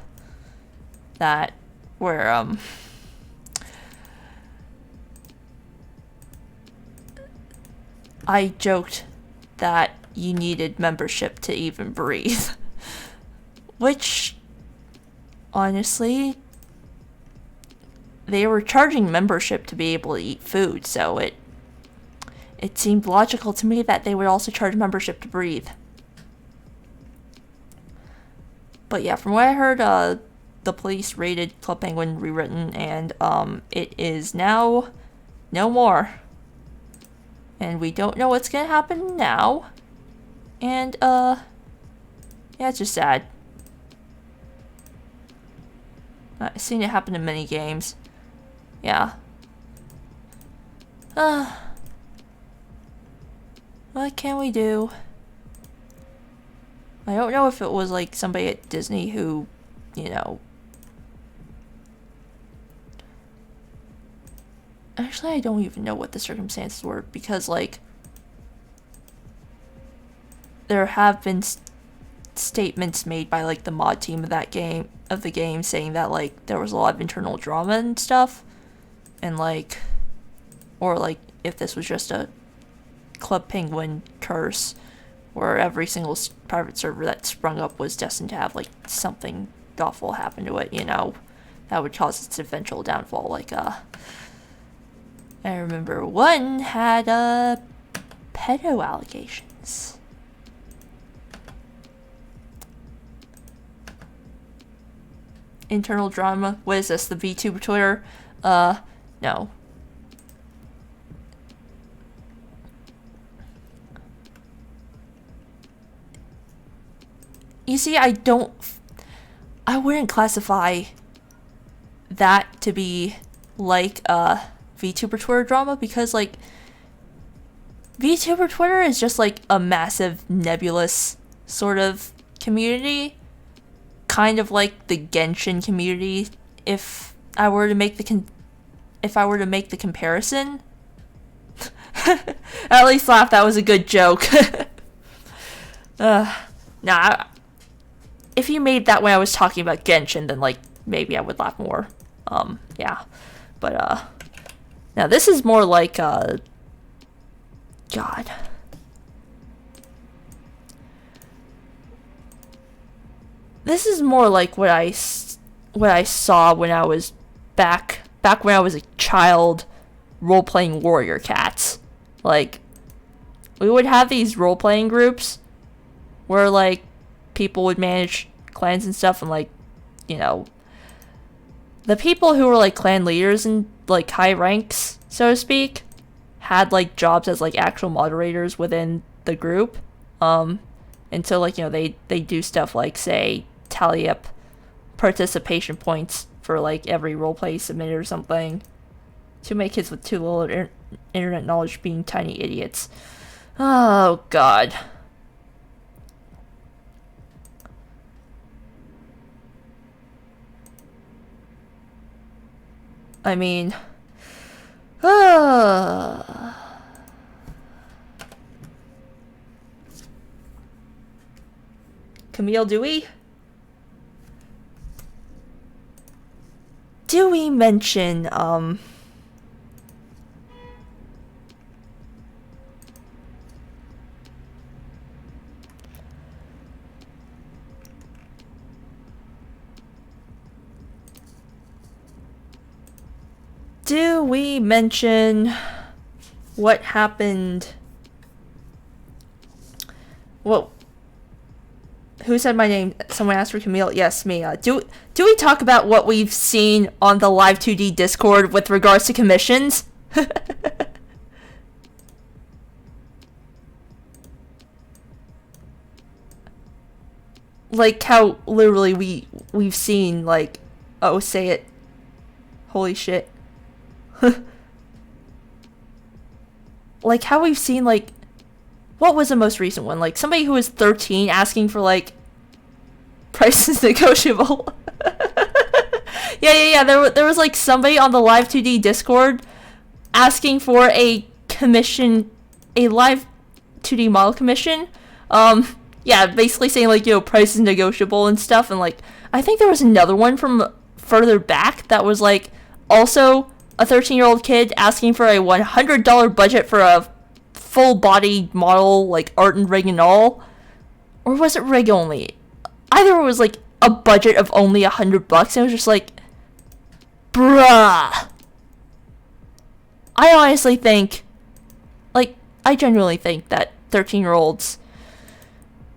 that where I joked that you needed membership to even breathe. Which, honestly, they were charging membership to be able to eat food, so it seemed logical to me that they would also charge membership to breathe. But yeah, from what I heard, the police raided Club Penguin Rewritten, and it is now no more. And we don't know what's gonna happen now. And, yeah, it's just sad. I've seen it happen in many games. Yeah. What can we do? I don't know if it was, like, somebody at Disney who, you know... Actually, I don't even know what the circumstances were, because, like, there have been statements made by, like, the mod team of the game, saying that, like, there was a lot of internal drama and stuff, and, like, or, like, if this was just a Club Penguin curse, where every single private server that sprung up was destined to have, like, something awful happen to it, you know, that would cause its eventual downfall, like, I remember one had pedo allegations. Internal drama. What is this? The VTuber Twitter? No. You see, I wouldn't classify that to be like VTuber Twitter drama, because like VTuber Twitter is just like a massive nebulous sort of community, kind of like the Genshin community. If I were to make the comparison, at least laugh. That was a good joke. Nah. If you made that when I was talking about Genshin, then like maybe I would laugh more. Yeah. But now this is more like God. This is more like what I saw when I was back when I was a child role-playing warrior cats. Like, we would have these role-playing groups where like people would manage clans and stuff, and like, you know, the people who were like clan leaders and like high ranks, so to speak, had like jobs as like actual moderators within the group. And so like, you know, they do stuff like, say, tally up participation points for like every roleplay submitted or something, to make kids with too little internet knowledge being tiny idiots. Oh God. I mean, Camille, do we mention, what happened? Whoa. Who said my name? Someone asked for Camille. Yes, me. Do we talk about what we've seen on the Live2D Discord with regards to commissions? Like how literally we've seen like, oh, say it. Holy shit. Like how we've seen like, what was the most recent one? Like somebody who was 13 asking for like prices negotiable. Yeah. There was like somebody on the Live2D Discord asking for a commission, a Live2D model commission. Yeah, basically saying like, you know, price is negotiable and stuff. And like, I think there was another one from further back that was like also a 13-year-old kid asking for a $100 budget for a full body model, like art and rig and all. Or was it rig only? Either it was like a budget of only $100, and it was just like, bruh. I honestly think, like, I genuinely think that 13-year-olds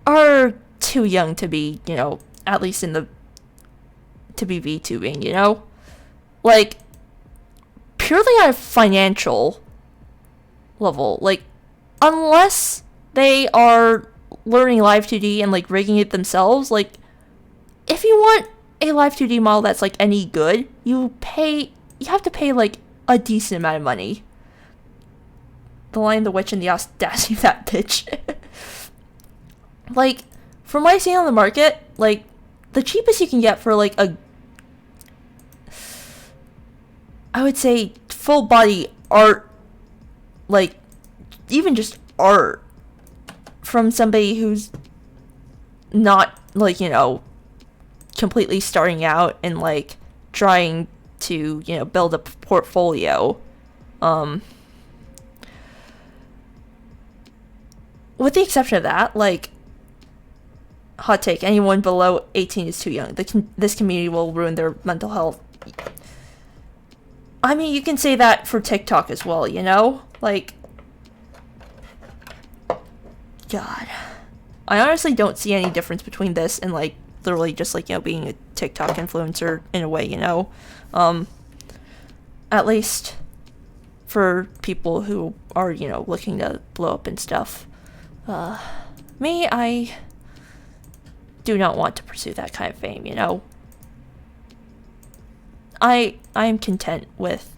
are too young to be, you know, at least to be VTubing, you know? Like, purely on a financial level, like, unless they are learning Live2D and, like, rigging it themselves, like, if you want a Live2D model that's, like, any good, you have to pay, like, a decent amount of money. The Lion, the Witch, and the audacity of that bitch. Like, from what I've seen on the market, like, the cheapest you can get for, like, I would say, full body art, like, even just art, from somebody who's not, like, you know, completely starting out and, like, trying to, you know, build a portfolio. With the exception of that, like, hot take, anyone below 18 is too young. This community will ruin their mental health. I mean, you can say that for TikTok as well, you know? Like, God. I honestly don't see any difference between this and, like, literally just, like, you know, being a TikTok influencer in a way, you know? At least for people who are, you know, looking to blow up and stuff. Me, I do not want to pursue that kind of fame, you know? I am content with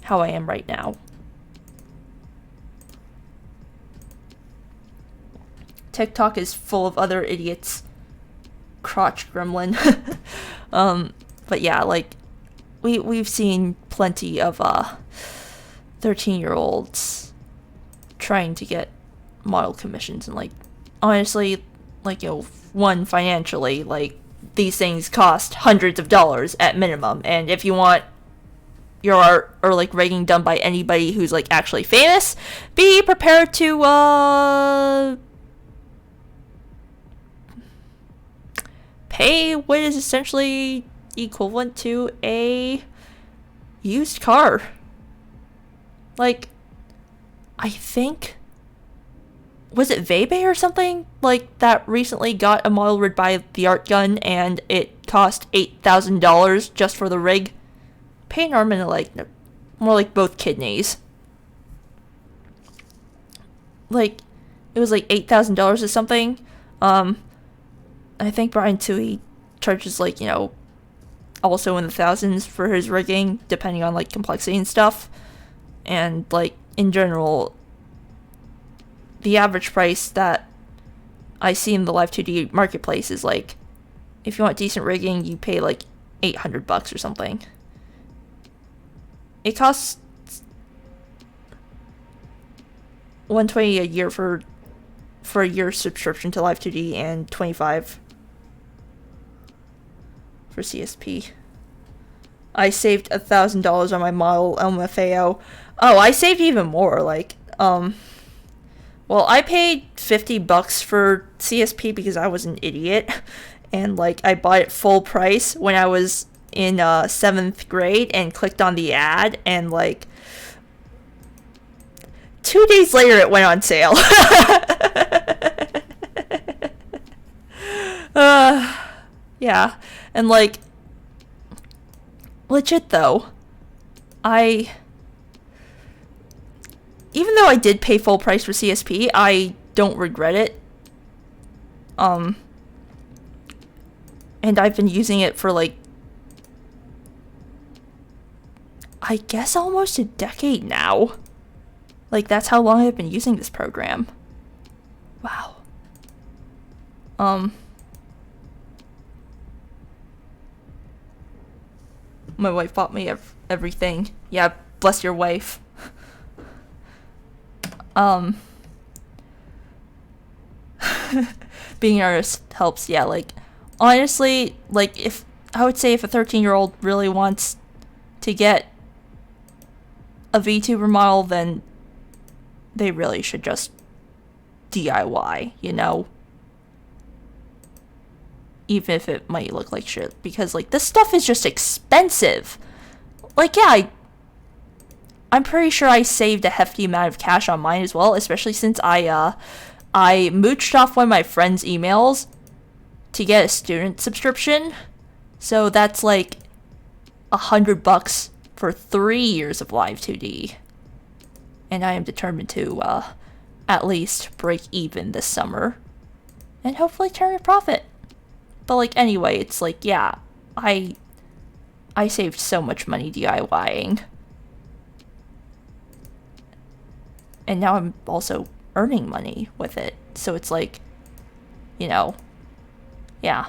how I am right now. TikTok is full of other idiots. Crotch gremlin. But yeah, like, we've seen plenty of 13-year-olds trying to get model commissions, and like, honestly, like, you know, one, financially, like, these things cost hundreds of dollars at minimum, and if you want your art or like rigging done by anybody who's like actually famous, be prepared to pay what is essentially equivalent to a used car. Like, I think, was it Vebe or something like that recently got a model rid by the art gun, and it cost $8,000 just for the rig. Pay an arm and like more like both kidneys. Like, it was like $8,000 or something. I think Brian Tui charges like, you know, also in the thousands for his rigging, depending on like complexity and stuff. And like, in general, the average price that I see in the Live2D marketplace is like, if you want decent rigging, you pay like $800 or something. It costs $120 a year for a year's subscription to Live2D, and $25 for CSP. I saved $1,000 on my model LMFAO. Oh, I saved even more. Like, well, I paid $50 for CSP because I was an idiot, and like, I bought it full price when I was in 7th grade and clicked on the ad, and like 2 days later it went on sale. Yeah, and like, legit though, even though I did pay full price for CSP, I don't regret it. And I've been using it for like, I guess almost a decade now. Like, that's how long I've been using this program. Wow. My wife bought me everything. Yeah, bless your wife. Being an artist helps, yeah, like, honestly, like, if a 13-year-old really wants to get a VTuber model, then they really should just DIY, you know? Even if it might look like shit, because like, this stuff is just expensive. Like, yeah, I'm pretty sure I saved a hefty amount of cash on mine as well, especially since I mooched off one of my friend's emails to get a student subscription. So that's like $100 for 3 years of Live2D. And I am determined to at least break even this summer and hopefully turn a profit. But like, anyway, it's like, yeah, I saved so much money DIYing. And now I'm also earning money with it. So it's like, you know, yeah.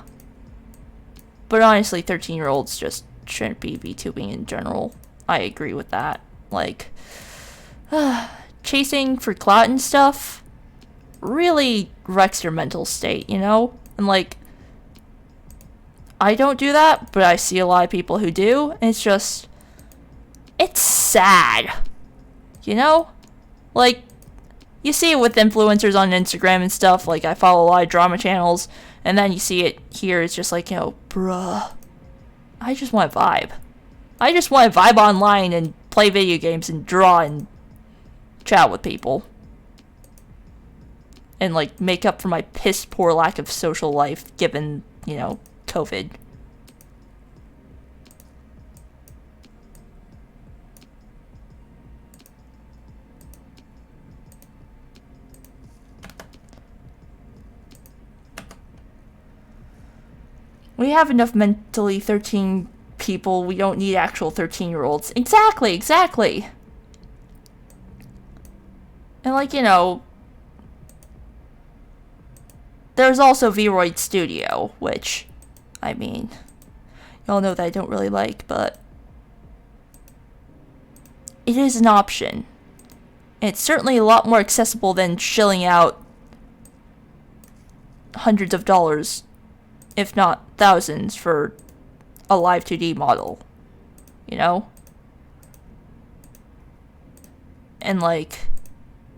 But honestly, 13-year-olds just shouldn't be VTubing in general. I agree with that. Like, chasing for clout and stuff really wrecks your mental state, you know? And like, I don't do that, but I see a lot of people who do, and it's just, it's sad, you know? Like, you see it with influencers on Instagram and stuff. Like, I follow a lot of drama channels, and then you see it here, it's just like, you know, bruh, I just want to vibe. I just want to vibe online and play video games and draw and chat with people. And, like, make up for my piss poor lack of social life given, you know, COVID. We have enough mentally 13 people. We don't need actual 13-year-olds. Exactly, exactly. And, like, you know, there's also Vroid Studio, which, I mean, y'all know that I don't really like, but it is an option. And it's certainly a lot more accessible than shelling out hundreds of dollars, if not thousands, for a Live2D model, you know? And, like,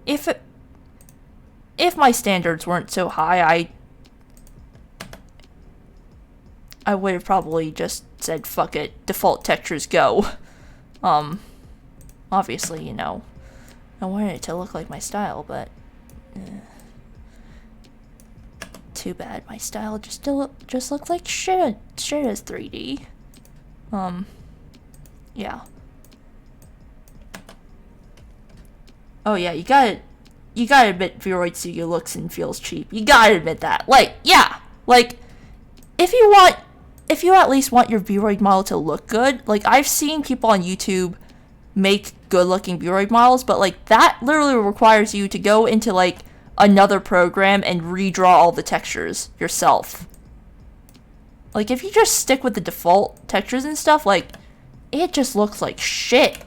if my standards weren't so high, I would have probably just said, fuck it, default textures go. Obviously, you know, I wanted it to look like my style, but too bad. My style just looks like shit as 3D. Yeah. Oh yeah, you gotta admit Vroid Studio looks and feels cheap. You gotta admit that. Like, yeah. Like, if you at least want your Vroid model to look good, like, I've seen people on YouTube make good-looking Vroid models, but, like, that literally requires you to go into, like, another program and redraw all the textures yourself. Like, if you just stick with the default textures and stuff, like, it just looks like shit.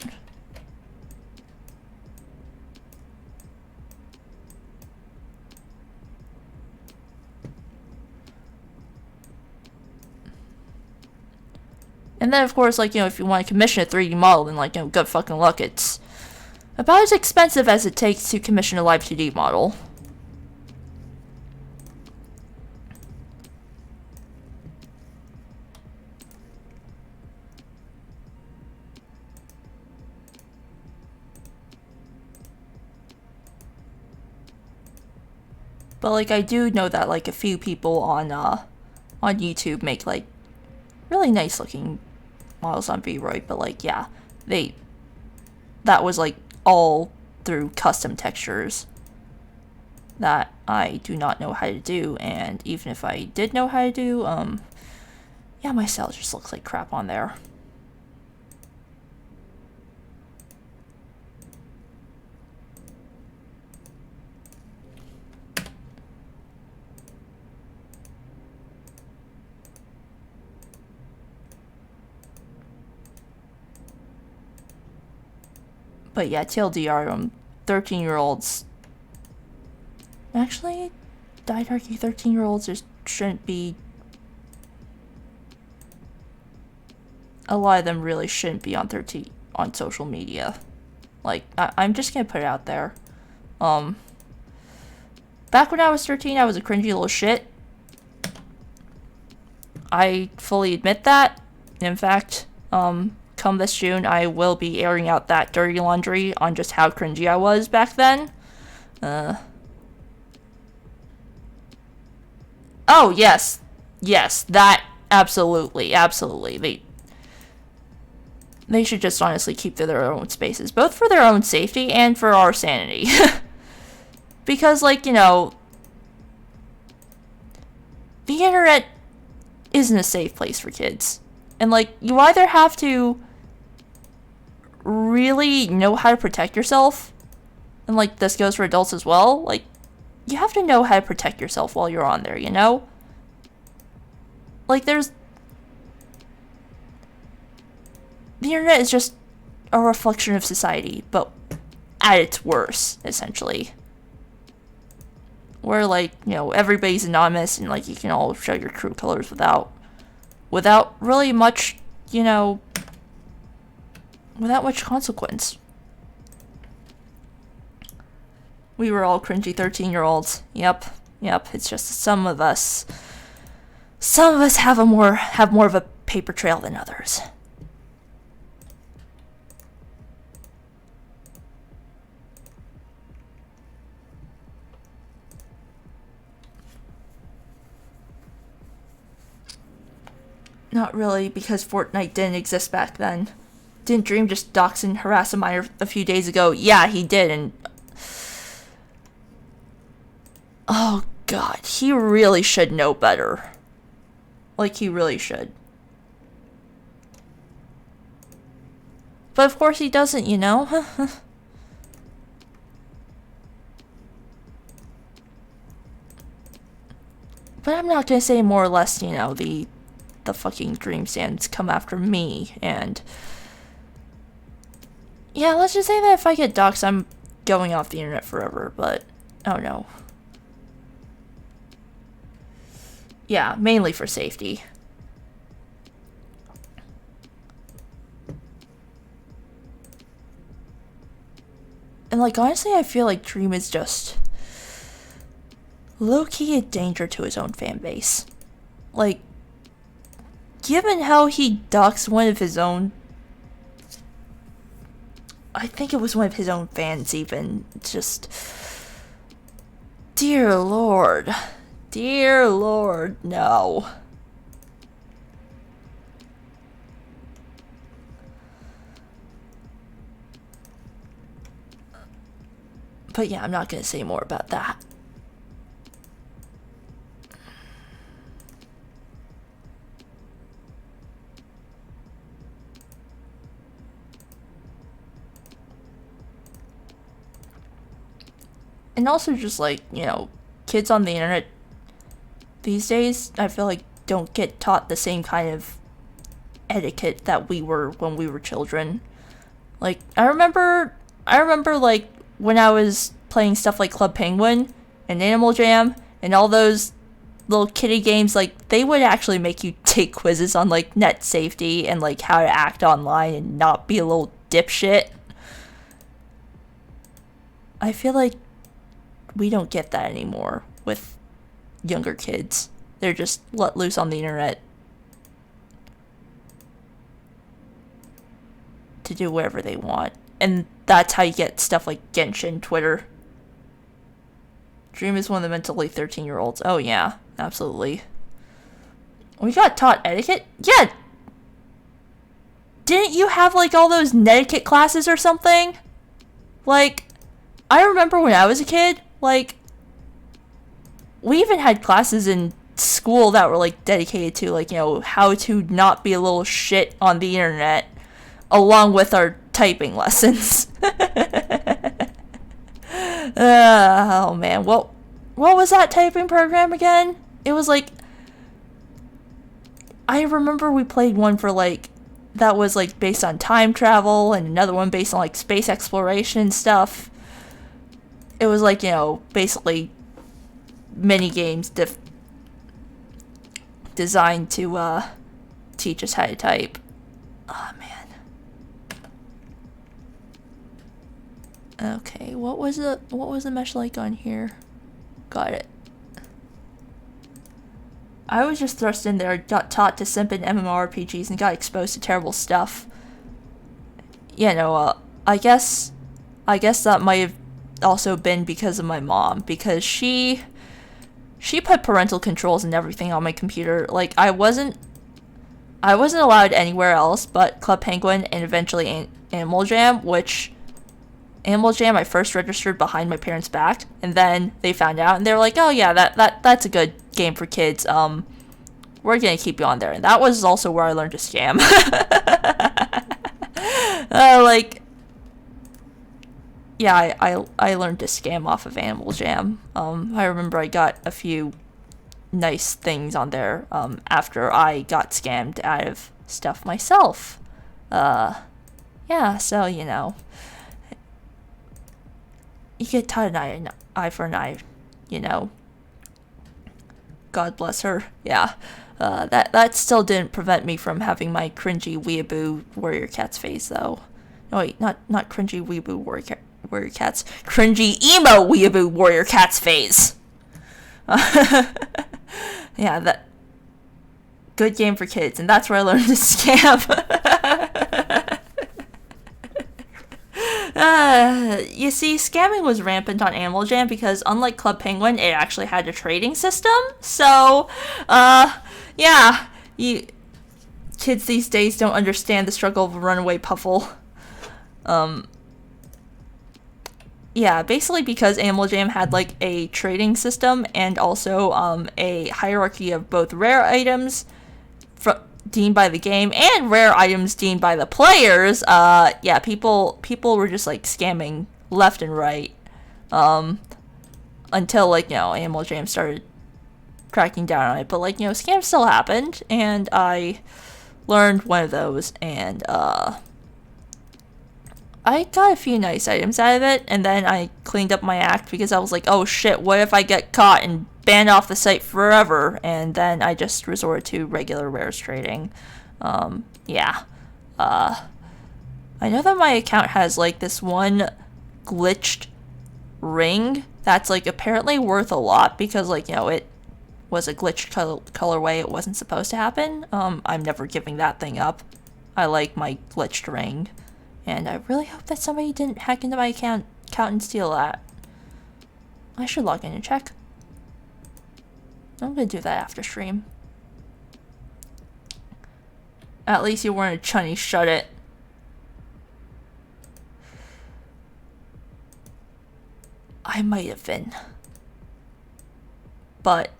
And then, of course, like, you know, if you want to commission a 3D model, then, like, you know, good fucking luck. It's about as expensive as it takes to commission a Live2D model. But, like, I do know that, like, a few people on YouTube make, like, really nice looking models on Vroid, but, like, yeah, that was, like, all through custom textures that I do not know how to do, and even if I did know how to do, yeah, my style just looks like crap on there. But yeah, TLDR, 13-year-olds. Actually, diehard 13-year-olds just shouldn't be. A lot of them really shouldn't be on social media. Like, I'm just gonna put it out there. Back when I was 13, I was a cringy little shit. I fully admit that. In fact, come this June, I will be airing out that dirty laundry on just how cringy I was back then. Oh, yes. Yes, that, absolutely, absolutely. They should just honestly keep to their own spaces, both for their own safety and for our sanity. Because, like, you know, the internet isn't a safe place for kids. And, like, you either have to really know how to protect yourself, and, like, this goes for adults as well, like, you have to know how to protect yourself while you're on there, you know? Like, the internet is just a reflection of society, but at its worst, essentially. Where, like, you know, everybody's anonymous, and, like, you can all show your true colors without really much, you know, without much consequence. We were all cringy 13-year-olds. Yep. It's just some of us have more of a paper trail than others. Not really, because Fortnite didn't exist back then. Didn't Dream just dox and harass a minor a few days ago? Yeah, he did, and... Oh, God. He really should know better. Like, he really should. But of course he doesn't, you know? But I'm not gonna say more or less, you know, the fucking Dream stands come after me, and... Yeah, let's just say that if I get doxxed, I'm going off the internet forever, but... Oh no. Yeah, mainly for safety. And, like, honestly, I feel like Dream is just low-key a danger to his own fan base. Like, given how he doxed one of his own... I think it was one of his own fans, even. Just... Dear Lord. Dear Lord, no. But yeah, I'm not gonna say more about that. And also just like, you know, kids on the internet these days, I feel like don't get taught the same kind of etiquette that we were when we were children. Like, I remember like when I was playing stuff like Club Penguin and Animal Jam and all those little kiddie games, like, they would actually make you take quizzes on, like, net safety and, like, how to act online and not be a little dipshit. I feel like we don't get that anymore with younger kids. They're just let loose on the internet to do whatever they want. And that's how you get stuff like Genshin Twitter. Dream is one of the mentally 13-year-olds. Oh yeah, absolutely. We got taught etiquette? Yeah! Didn't you have like all those netiquette classes or something? Like, I remember when I was a kid, like, we even had classes in school that were like dedicated to like, you know, how to not be a little shit on the internet, along with our typing lessons. Oh man, what was that typing program again? It was like, I remember we played one for like, that was like based on time travel, and another one based on like space exploration and stuff. It was like, you know, basically mini games designed to teach us how to type. Oh man. Okay, what was the mesh like on here? Got it. I was just thrust in there, got taught to simp in MMORPGs, and got exposed to terrible stuff. Yeah, no, I guess that might have also been because of my mom, because she put parental controls and everything on my computer. Like, I wasn't allowed anywhere else but Club Penguin and eventually Animal Jam, which Animal Jam I first registered behind my parents' back, and then they found out and they were like, oh yeah, that's a good game for kids. We're gonna keep you on there. And that was also where I learned to scam. Like, yeah, I learned to scam off of Animal Jam. I remember I got a few nice things on there after I got scammed out of stuff myself. Yeah, so, you know, you get taught an eye for an eye, you know. God bless her. Yeah. That still didn't prevent me from having my cringy weeaboo warrior cats phase, though. No, wait, not cringy weeaboo warrior cats. Cringy emo weeaboo warrior cats phase. Yeah, that good game for kids, and that's where I learned to scam. You see, scamming was rampant on Animal Jam because, unlike Club Penguin, it actually had a trading system. So, yeah, kids these days don't understand the struggle of a runaway puffle. Yeah, basically because Animal Jam had like a trading system and also a hierarchy of both rare items deemed by the game and rare items deemed by the players. Yeah, people were just like scamming left and right until like, you know, Animal Jam started cracking down on it. But like, you know, scams still happened, and I learned one of those, and I got a few nice items out of it, and then I cleaned up my act because I was like, oh shit, what if I get caught and banned off the site forever? And then I just resorted to regular rares trading. Yeah. I know that my account has like this one glitched ring that's like apparently worth a lot because, like, you know, it was a glitched colorway. It wasn't supposed to happen. I'm never giving that thing up. I like my glitched ring. And I really hope that somebody didn't hack into my account and steal that. I should log in and check. I'm gonna do that after stream. At least you weren't a chunny shut it. I might have been. But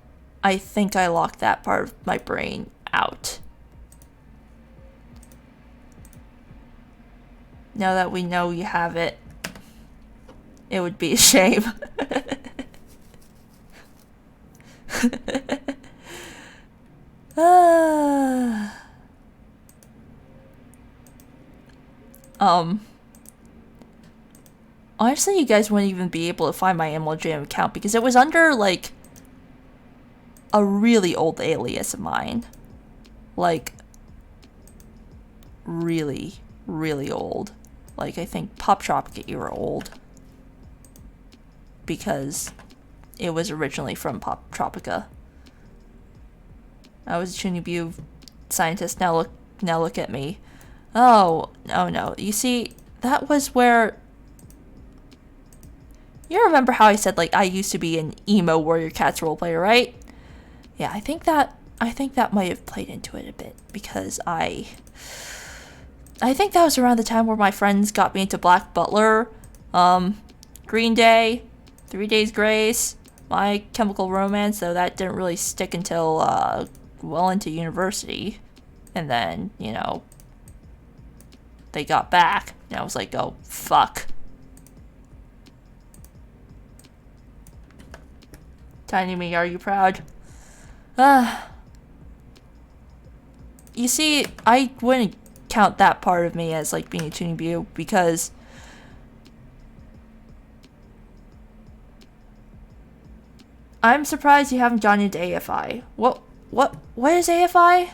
I think I locked that part of my brain out. Now that we know you have it, it would be a shame. Honestly, you guys wouldn't even be able to find my Animal Jam account because it was under, like, a really old alias of mine. Like, really, really old. Like, I think Pop Tropica era old. Because it was originally from Pop Tropica. I was a Chunibu scientist. Now look at me. Oh no. You see, that was where... You remember how I said, like, I used to be an emo Warrior Cats roleplayer, right? Yeah, I think that might have played into it a bit, because I think that was around the time where my friends got me into Black Butler, Green Day, 3 Days Grace, My Chemical Romance, though that didn't really stick until, well into university. And then, you know, they got back, and I was like, oh, fuck. Tiny me, are you proud? You see, I wouldn't count that part of me as, like, being a tuning view, because I'm surprised you haven't gone into AFI. What is AFI?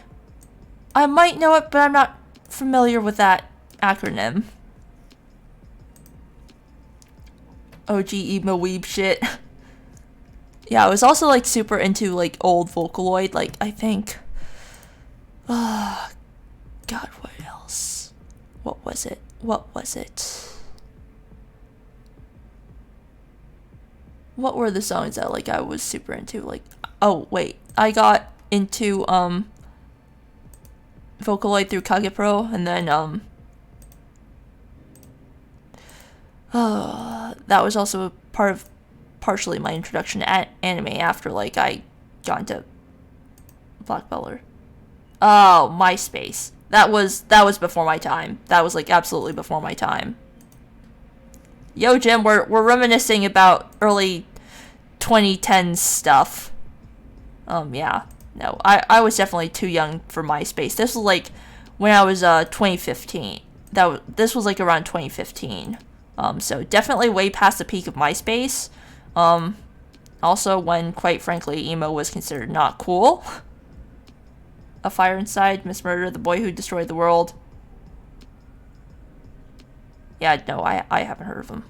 I might know it, but I'm not familiar with that acronym. OG emo weeb shit. Yeah, I was also, like, super into, like, old Vocaloid, like, I think... God, what else? What was it? What were the songs that, like, I was super into? Like, oh, wait. I got into, Vocaloid through Kage Pro, and then, that was also partially my introduction to anime after, like, I got into Black Butler. Oh, MySpace. That was before my time. That was, like, absolutely before my time. Yo, Jim, we're reminiscing about early 2010s stuff. Yeah. No, I was definitely too young for MySpace. This was, like, when I was, 2015. This was, like, around 2015. So definitely way past the peak of MySpace. Also when, quite frankly, emo was considered not cool. A Fire Inside, Miss Murder, The Boy Who Destroyed the World. Yeah, no, I haven't heard of them.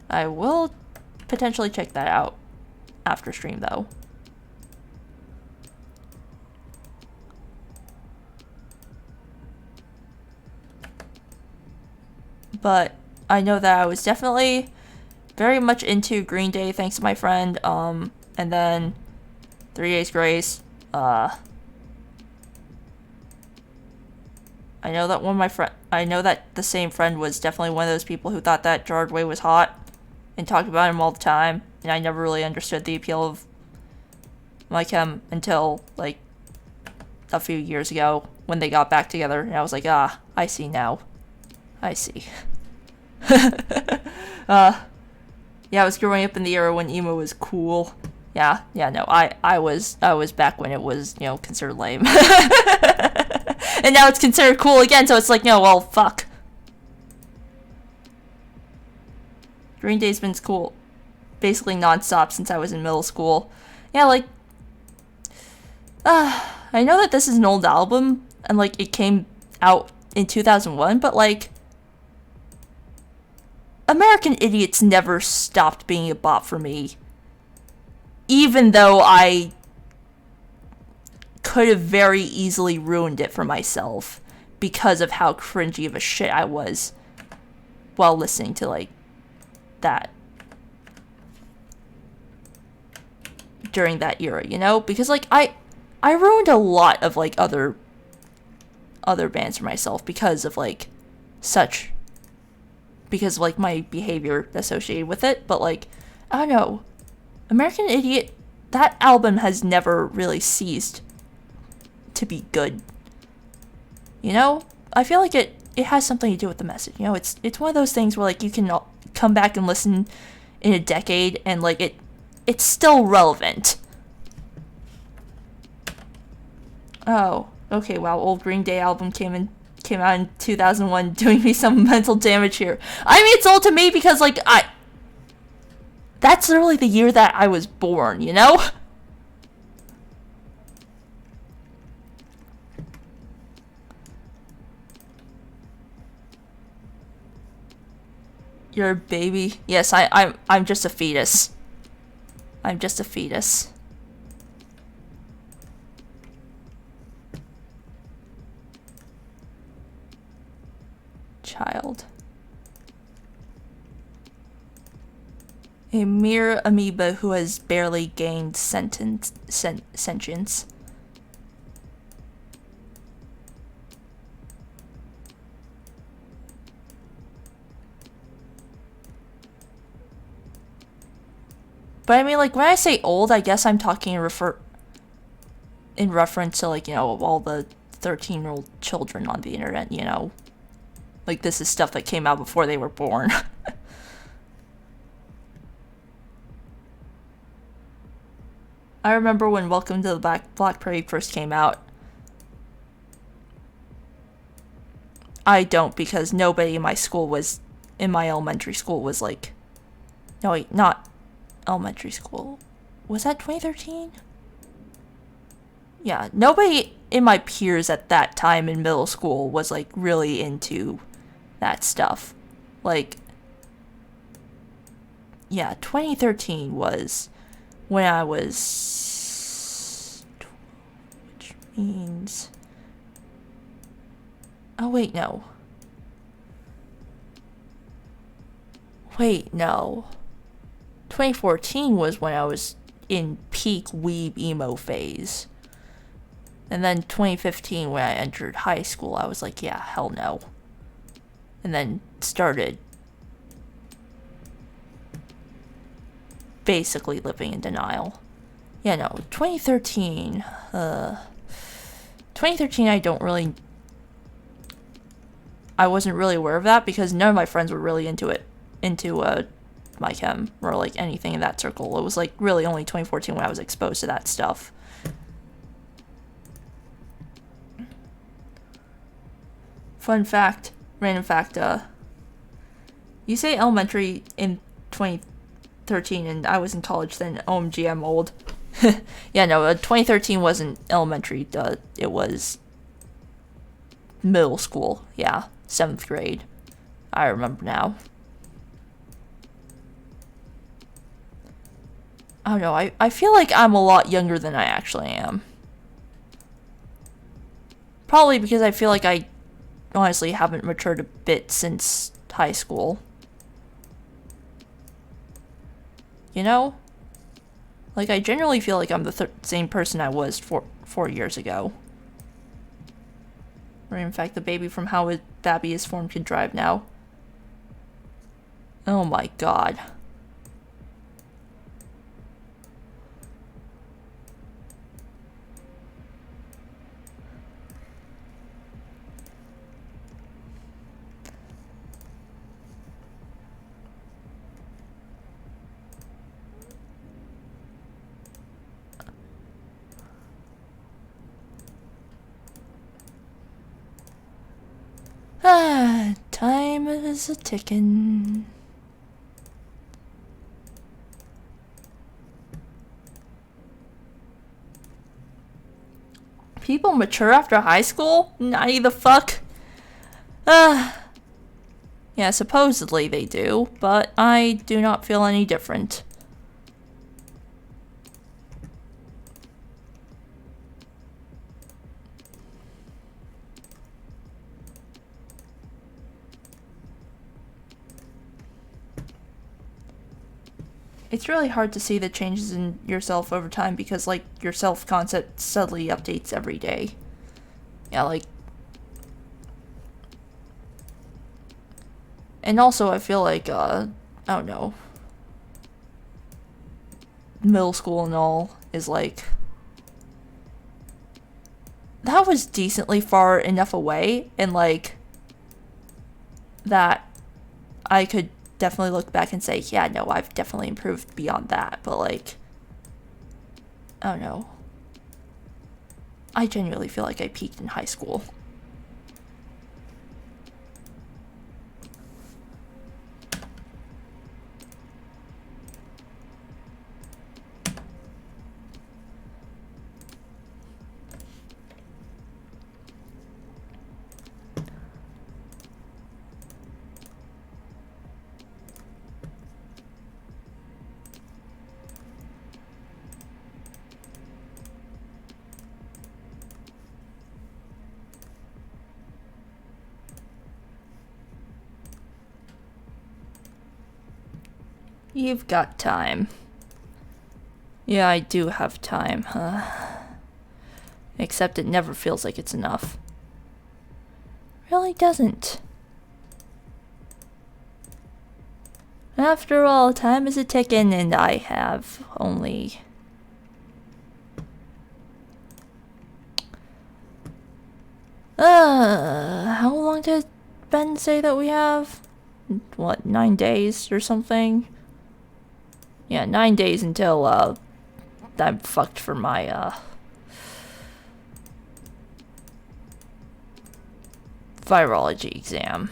I will potentially check that out after stream, though. But I know that I was definitely very much into Green Day, thanks to my friend, and then 3 Days Grace, I know that I know that the same friend was definitely one of those people who thought that Gerard Way was hot and talked about him all the time, and I never really understood the appeal of My Chem until, like, a few years ago when they got back together, and I was like, ah, I see now. I see. Yeah, I was growing up in the era when emo was cool. Yeah, no, I was back when it was, you know, considered lame. And now it's considered cool again, so it's like, no, well, fuck. Green Day's been cool basically non-stop since I was in middle school. Yeah, like, I know that this is an old album, and, like, it came out in 2001, but, like, American Idiots never stopped being a bop for me. Even though I could have very easily ruined it for myself because of how cringy of a shit I was while listening to, like, that. During that era, you know? Because, like, I ruined a lot of, like, other bands for myself because of, like, because of, like, my behavior associated with it. But, like, I don't know. American Idiot, that album has never really ceased to be good. You know? I feel like it has something to do with the message. You know, it's one of those things where, like, you can come back and listen in a decade and, like, it's still relevant. Oh, okay, wow, old Green Day album came out in 2001, doing me some mental damage here. I mean, it's old to me because, like, that's literally the year that I was born, you know? You're a baby. Yes, I'm just a fetus. I'm just a fetus. Child. A mere amoeba who has barely gained sentience. But I mean, like, when I say old, I guess I'm talking in reference to, like, you know, all the 13-year-old children on the internet, you know? Like, this is stuff that came out before they were born. I remember when Welcome to the Black Parade first came out. I don't, because nobody in my elementary school was like... No, wait, not elementary school. Was that 2013? Yeah, nobody in my peers at that time in middle school was, like, really into that stuff. Like, yeah, 2013 was when I was... Which means... Oh, wait, no. Wait, no. 2014 was when I was in peak weeb emo phase. And then 2015, when I entered high school, I was like, yeah, hell no. And then started basically living in denial. Yeah, no, 2013, I wasn't really aware of that because none of my friends were really into my chem or, like, anything in that circle. It was, like, really only 2014 when I was exposed to that stuff. Fun fact, random fact, you say elementary in 2013 and I was in college then, OMG, I'm old. Yeah, no, 2013 wasn't elementary, it was middle school, yeah, 7th grade. I remember now. I don't know, I feel like I'm a lot younger than I actually am. Probably because I feel like I honestly haven't matured a bit since high school. You know? Like, I generally feel like I'm the same person I was 4 years ago. Or in fact, the baby from how Babby is formed can drive now. Oh my god. Time is a ticking. People mature after high school? Nutty the fuck? Yeah, supposedly they do, but I do not feel any different. It's really hard to see the changes in yourself over time because, like, your self-concept subtly updates every day. Yeah, like... And also, I feel like, I don't know... middle school and all is, like... That was decently far enough away, and, like... that I could definitely look back and say, yeah, no, I've definitely improved beyond that, but like, I don't know. I genuinely feel like I peaked in high school. You've got time. Yeah, I do have time, huh? Except it never feels like it's enough. Really doesn't. After all, time is a ticking and I have only... how long did Ben say that we have? What, 9 days or something? Yeah, 9 days until, I'm fucked for my, virology exam.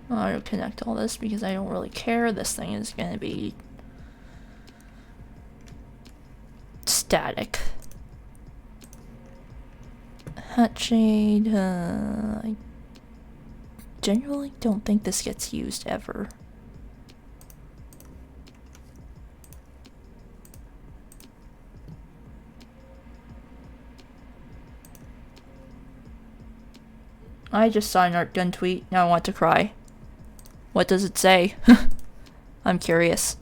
I'll connect all this because I don't really care. This thing is going to be static. Hot shade. I genuinely don't think this gets used ever. I just saw an art gun tweet. Now I want to cry. What does it say? I'm curious.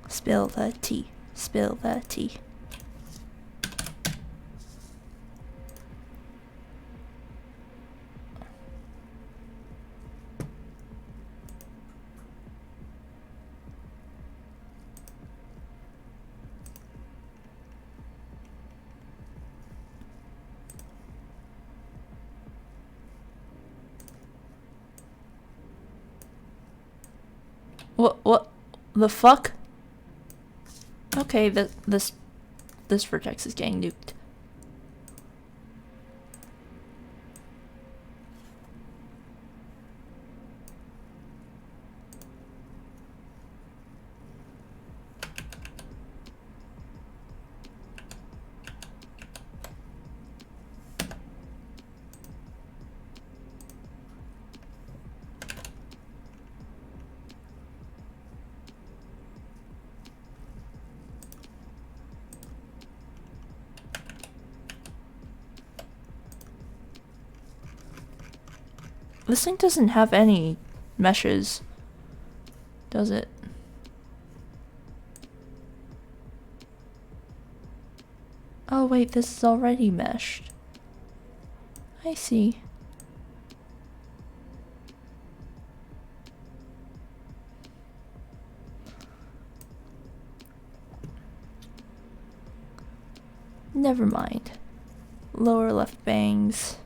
Spill the tea. Spill the tea. What the fuck? Okay, this this vertex is getting nuked. This thing doesn't have any meshes, does it? Oh wait, this is already meshed. I see. Never mind. Lower left bangs.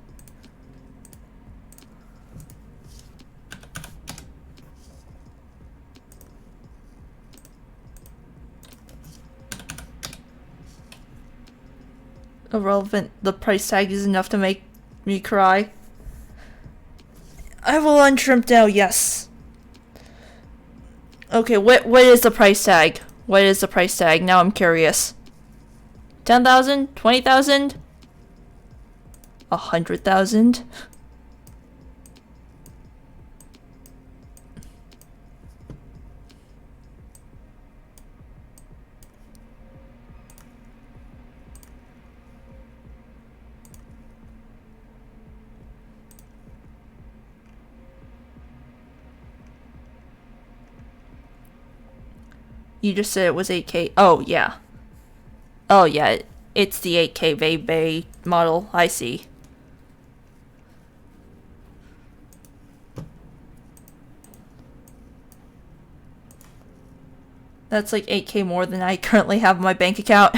Irrelevant. The price tag is enough to make me cry. I will untrimmed now, yes. Okay, what is the price tag? What is the price tag? Now I'm curious. 10,000? 20,000? 100,000? You just said it was 8K. Oh, yeah. Oh, yeah. It's the 8K Vroid model. I see. That's like 8K more than I currently have in my bank account.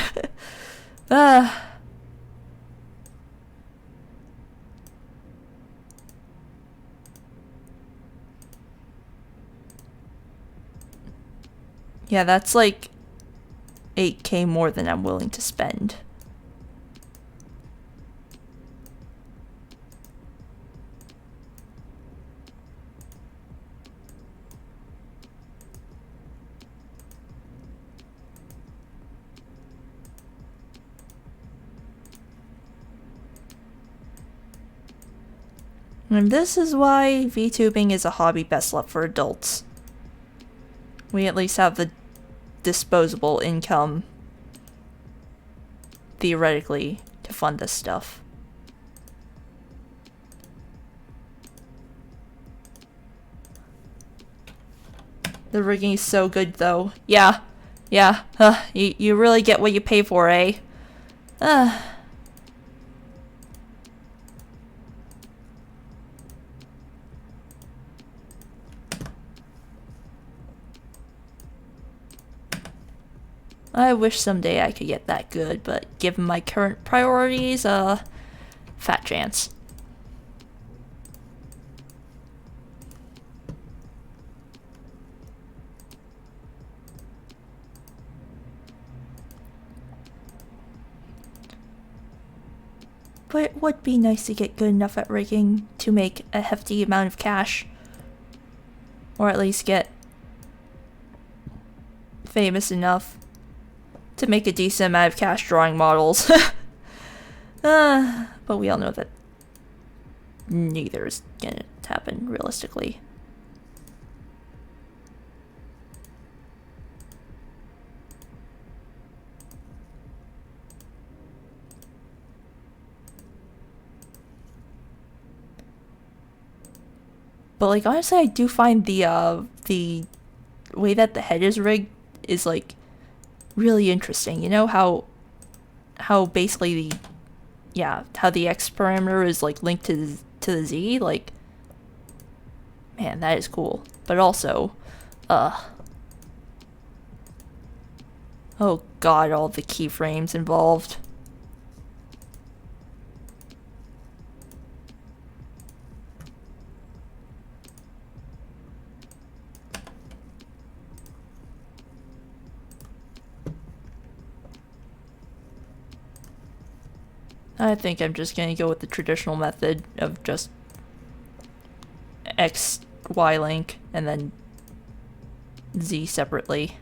Yeah, that's like 8K more than I'm willing to spend. And this is why VTubing is a hobby best left for adults. We at least have the disposable income, theoretically, to fund this stuff. The rigging is so good, though. Yeah. Yeah. You really get what you pay for, eh? I wish someday I could get that good, but given my current priorities, fat chance. But it would be nice to get good enough at rigging to make a hefty amount of cash. Or at least get famous enough to make a decent amount of cash drawing models. But we all know that neither is gonna happen realistically. But like honestly, I do find the way that the head is rigged is like really interesting. You know how basically how the X parameter is like linked to the Z, like man, that is cool. But also oh god, all the keyframes involved. I think I'm just gonna go with the traditional method of just X, Y link, and then Z separately.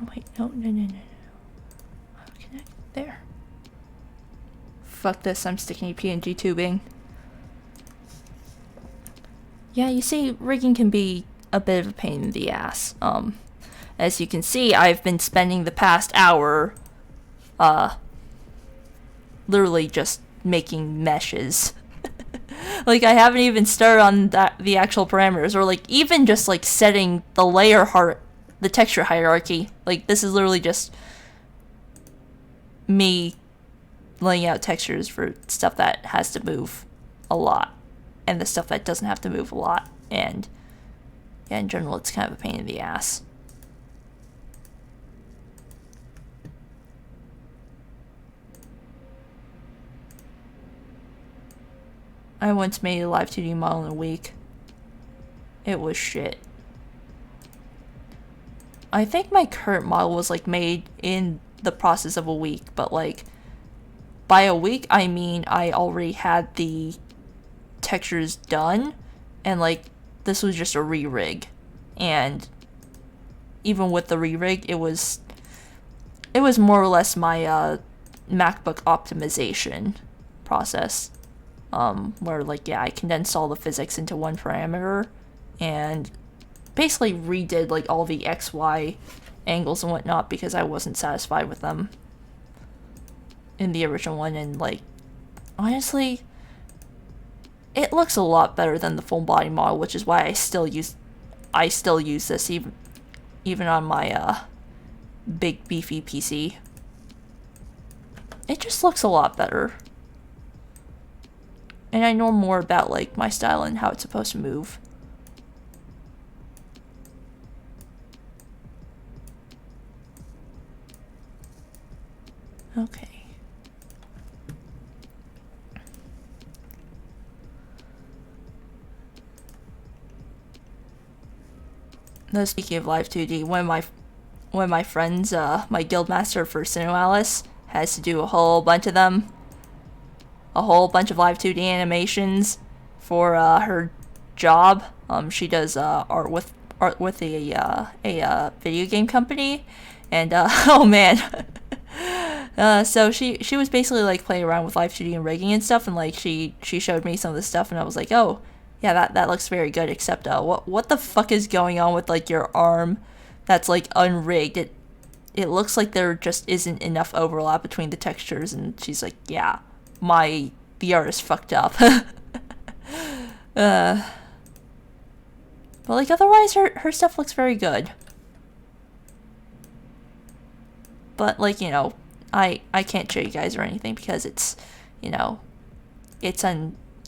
Oh wait, no. I'll connect there. Fuck this, I'm sticking PNG tubing. Yeah, you see, rigging can be a bit of a pain in the ass. As you can see, I've been spending the past hour, literally just making meshes. Like, I haven't even started on the actual parameters, or like, even just like setting the layer the texture hierarchy. Like, this is literally just me laying out textures for stuff that has to move a lot, and the stuff that doesn't have to move a lot. And yeah, in general, it's kind of a pain in the ass. I once made a Live2D model in a week. It was shit. I think my current model was like made in the process of a week, but like by a week I mean I already had the textures done, and like this was just a re-rig, and even with the re-rig it was more or less my MacBook optimization process, where like, yeah, I condensed all the physics into one parameter and basically redid like all the XY angles and whatnot because I wasn't satisfied with them in the original one. And like, honestly, it looks a lot better than the full body model, which is why I still use this even on my big beefy PC. It just looks a lot better. And I know more about like my style and how it's supposed to move. Okay. Now, speaking of Live2D, one of my friends, my guildmaster for Alice, has to do a whole bunch of them. A whole bunch of Live2D animations for her job. She does art with a video game company, and oh man. So she was basically like playing around with Live2D and rigging and stuff, and like she showed me some of the stuff, and I was like, oh yeah, that looks very good, except what the fuck is going on with like your arm that's like unrigged? It looks like there just isn't enough overlap between the textures. And she's like, yeah, the art is fucked up. But like, otherwise her stuff looks very good. But like, you know, I can't show you guys or anything because it's, you know, it's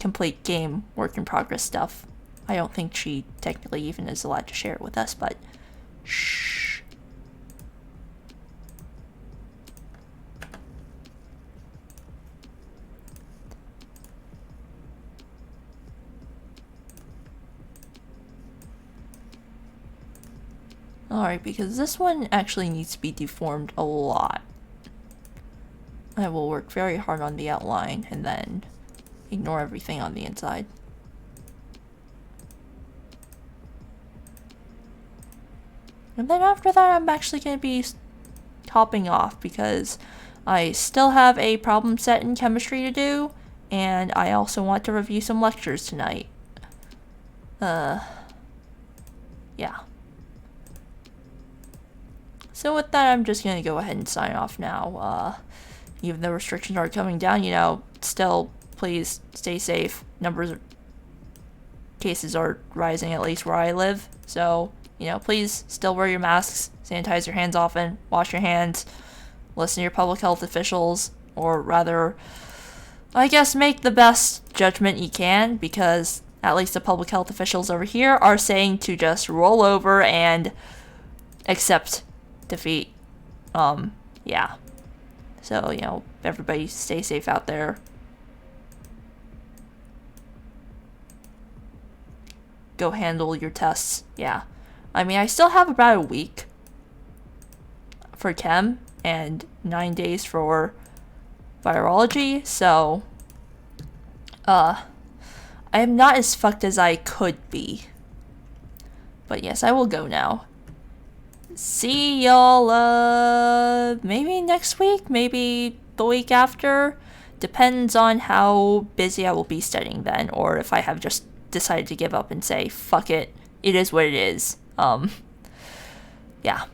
complete game work in progress stuff. I don't think she technically even is allowed to share it with us, but shh. Alright, because this one actually needs to be deformed a lot. I will work very hard on the outline and then ignore everything on the inside. And then after that, I'm actually going to be topping off because I still have a problem set in chemistry to do, and I also want to review some lectures tonight. Yeah. So with that, I'm just going to go ahead and sign off now. Even though restrictions are coming down, you know, still please stay safe. Cases are rising, at least where I live. So, please still wear your masks, sanitize your hands often, wash your hands, listen to your public health officials, or rather, I guess, make the best judgment you can, because at least the public health officials over here are saying to just roll over and accept defeat. Yeah. So, everybody stay safe out there. Go handle your tests. Yeah. I mean, I still have about a week for chem and 9 days for virology, so I am not as fucked as I could be. But yes, I will go now. See y'all maybe next week, maybe the week after. Depends on how busy I will be studying then, or if I have just decided to give up and say fuck it, it is what it is. Yeah,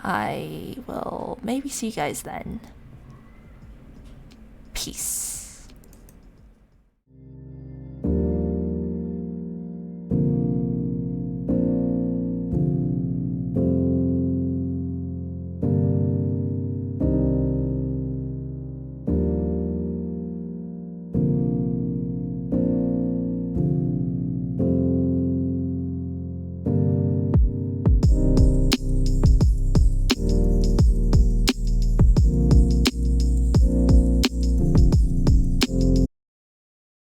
I will maybe see you guys then. Peace.